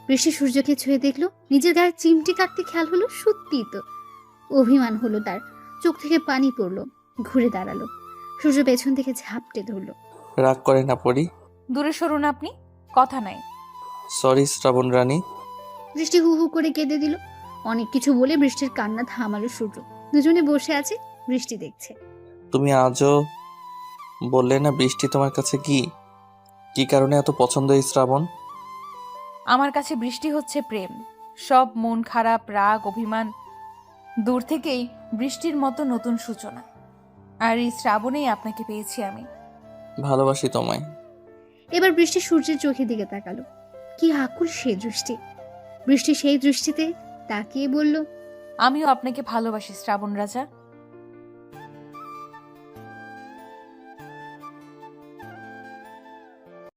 বৃষ্টি সূর্যকে ছুঁয়ে দেখলো, নিজের গায়ে চিমটি কাটতে খেয়াল হলো, সত্যিই তো। অভিমান হলো তার, চোখ থেকে পানি পড়লো। ঘুরে দাঁড়ালো, সূর্য পেছন থেকে ঝাপটে ধরলো। রাগ করে না পরি। দূরে সরুন আপনি, কথা নাই। সরি শ্রাবণ রানী। বৃষ্টি হু হু করে কেঁদে দিল। অনেক কিছু বলে বৃষ্টির কান্না থামালো সূর্য। দুজনে বসে আছে, বৃষ্টি দেখছে। তুমি আজও বললে না বৃষ্টি তোমার কাছে কি কি কারণে এত পছন্দ এই শ্রাবণ? আমার কাছে বৃষ্টি হচ্ছে প্রেম। সব মন খারাপ, রাগ, অভিমান দূর থেকেই বৃষ্টির মতো নতুন সূচনা। আর এই শ্রাবণেই আপনাকে পেয়েছি আমি। ভালোবাসি তোমায়। এবার বৃষ্টি সূর্যের চোখের দিকে তাকালো। কি আকুল সেই দৃষ্টি। বৃষ্টি সেই দৃষ্টিতে তাকিয়ে বলল, আমিও আপনাকে ভালোবাসি শ্রাবণ রাজা।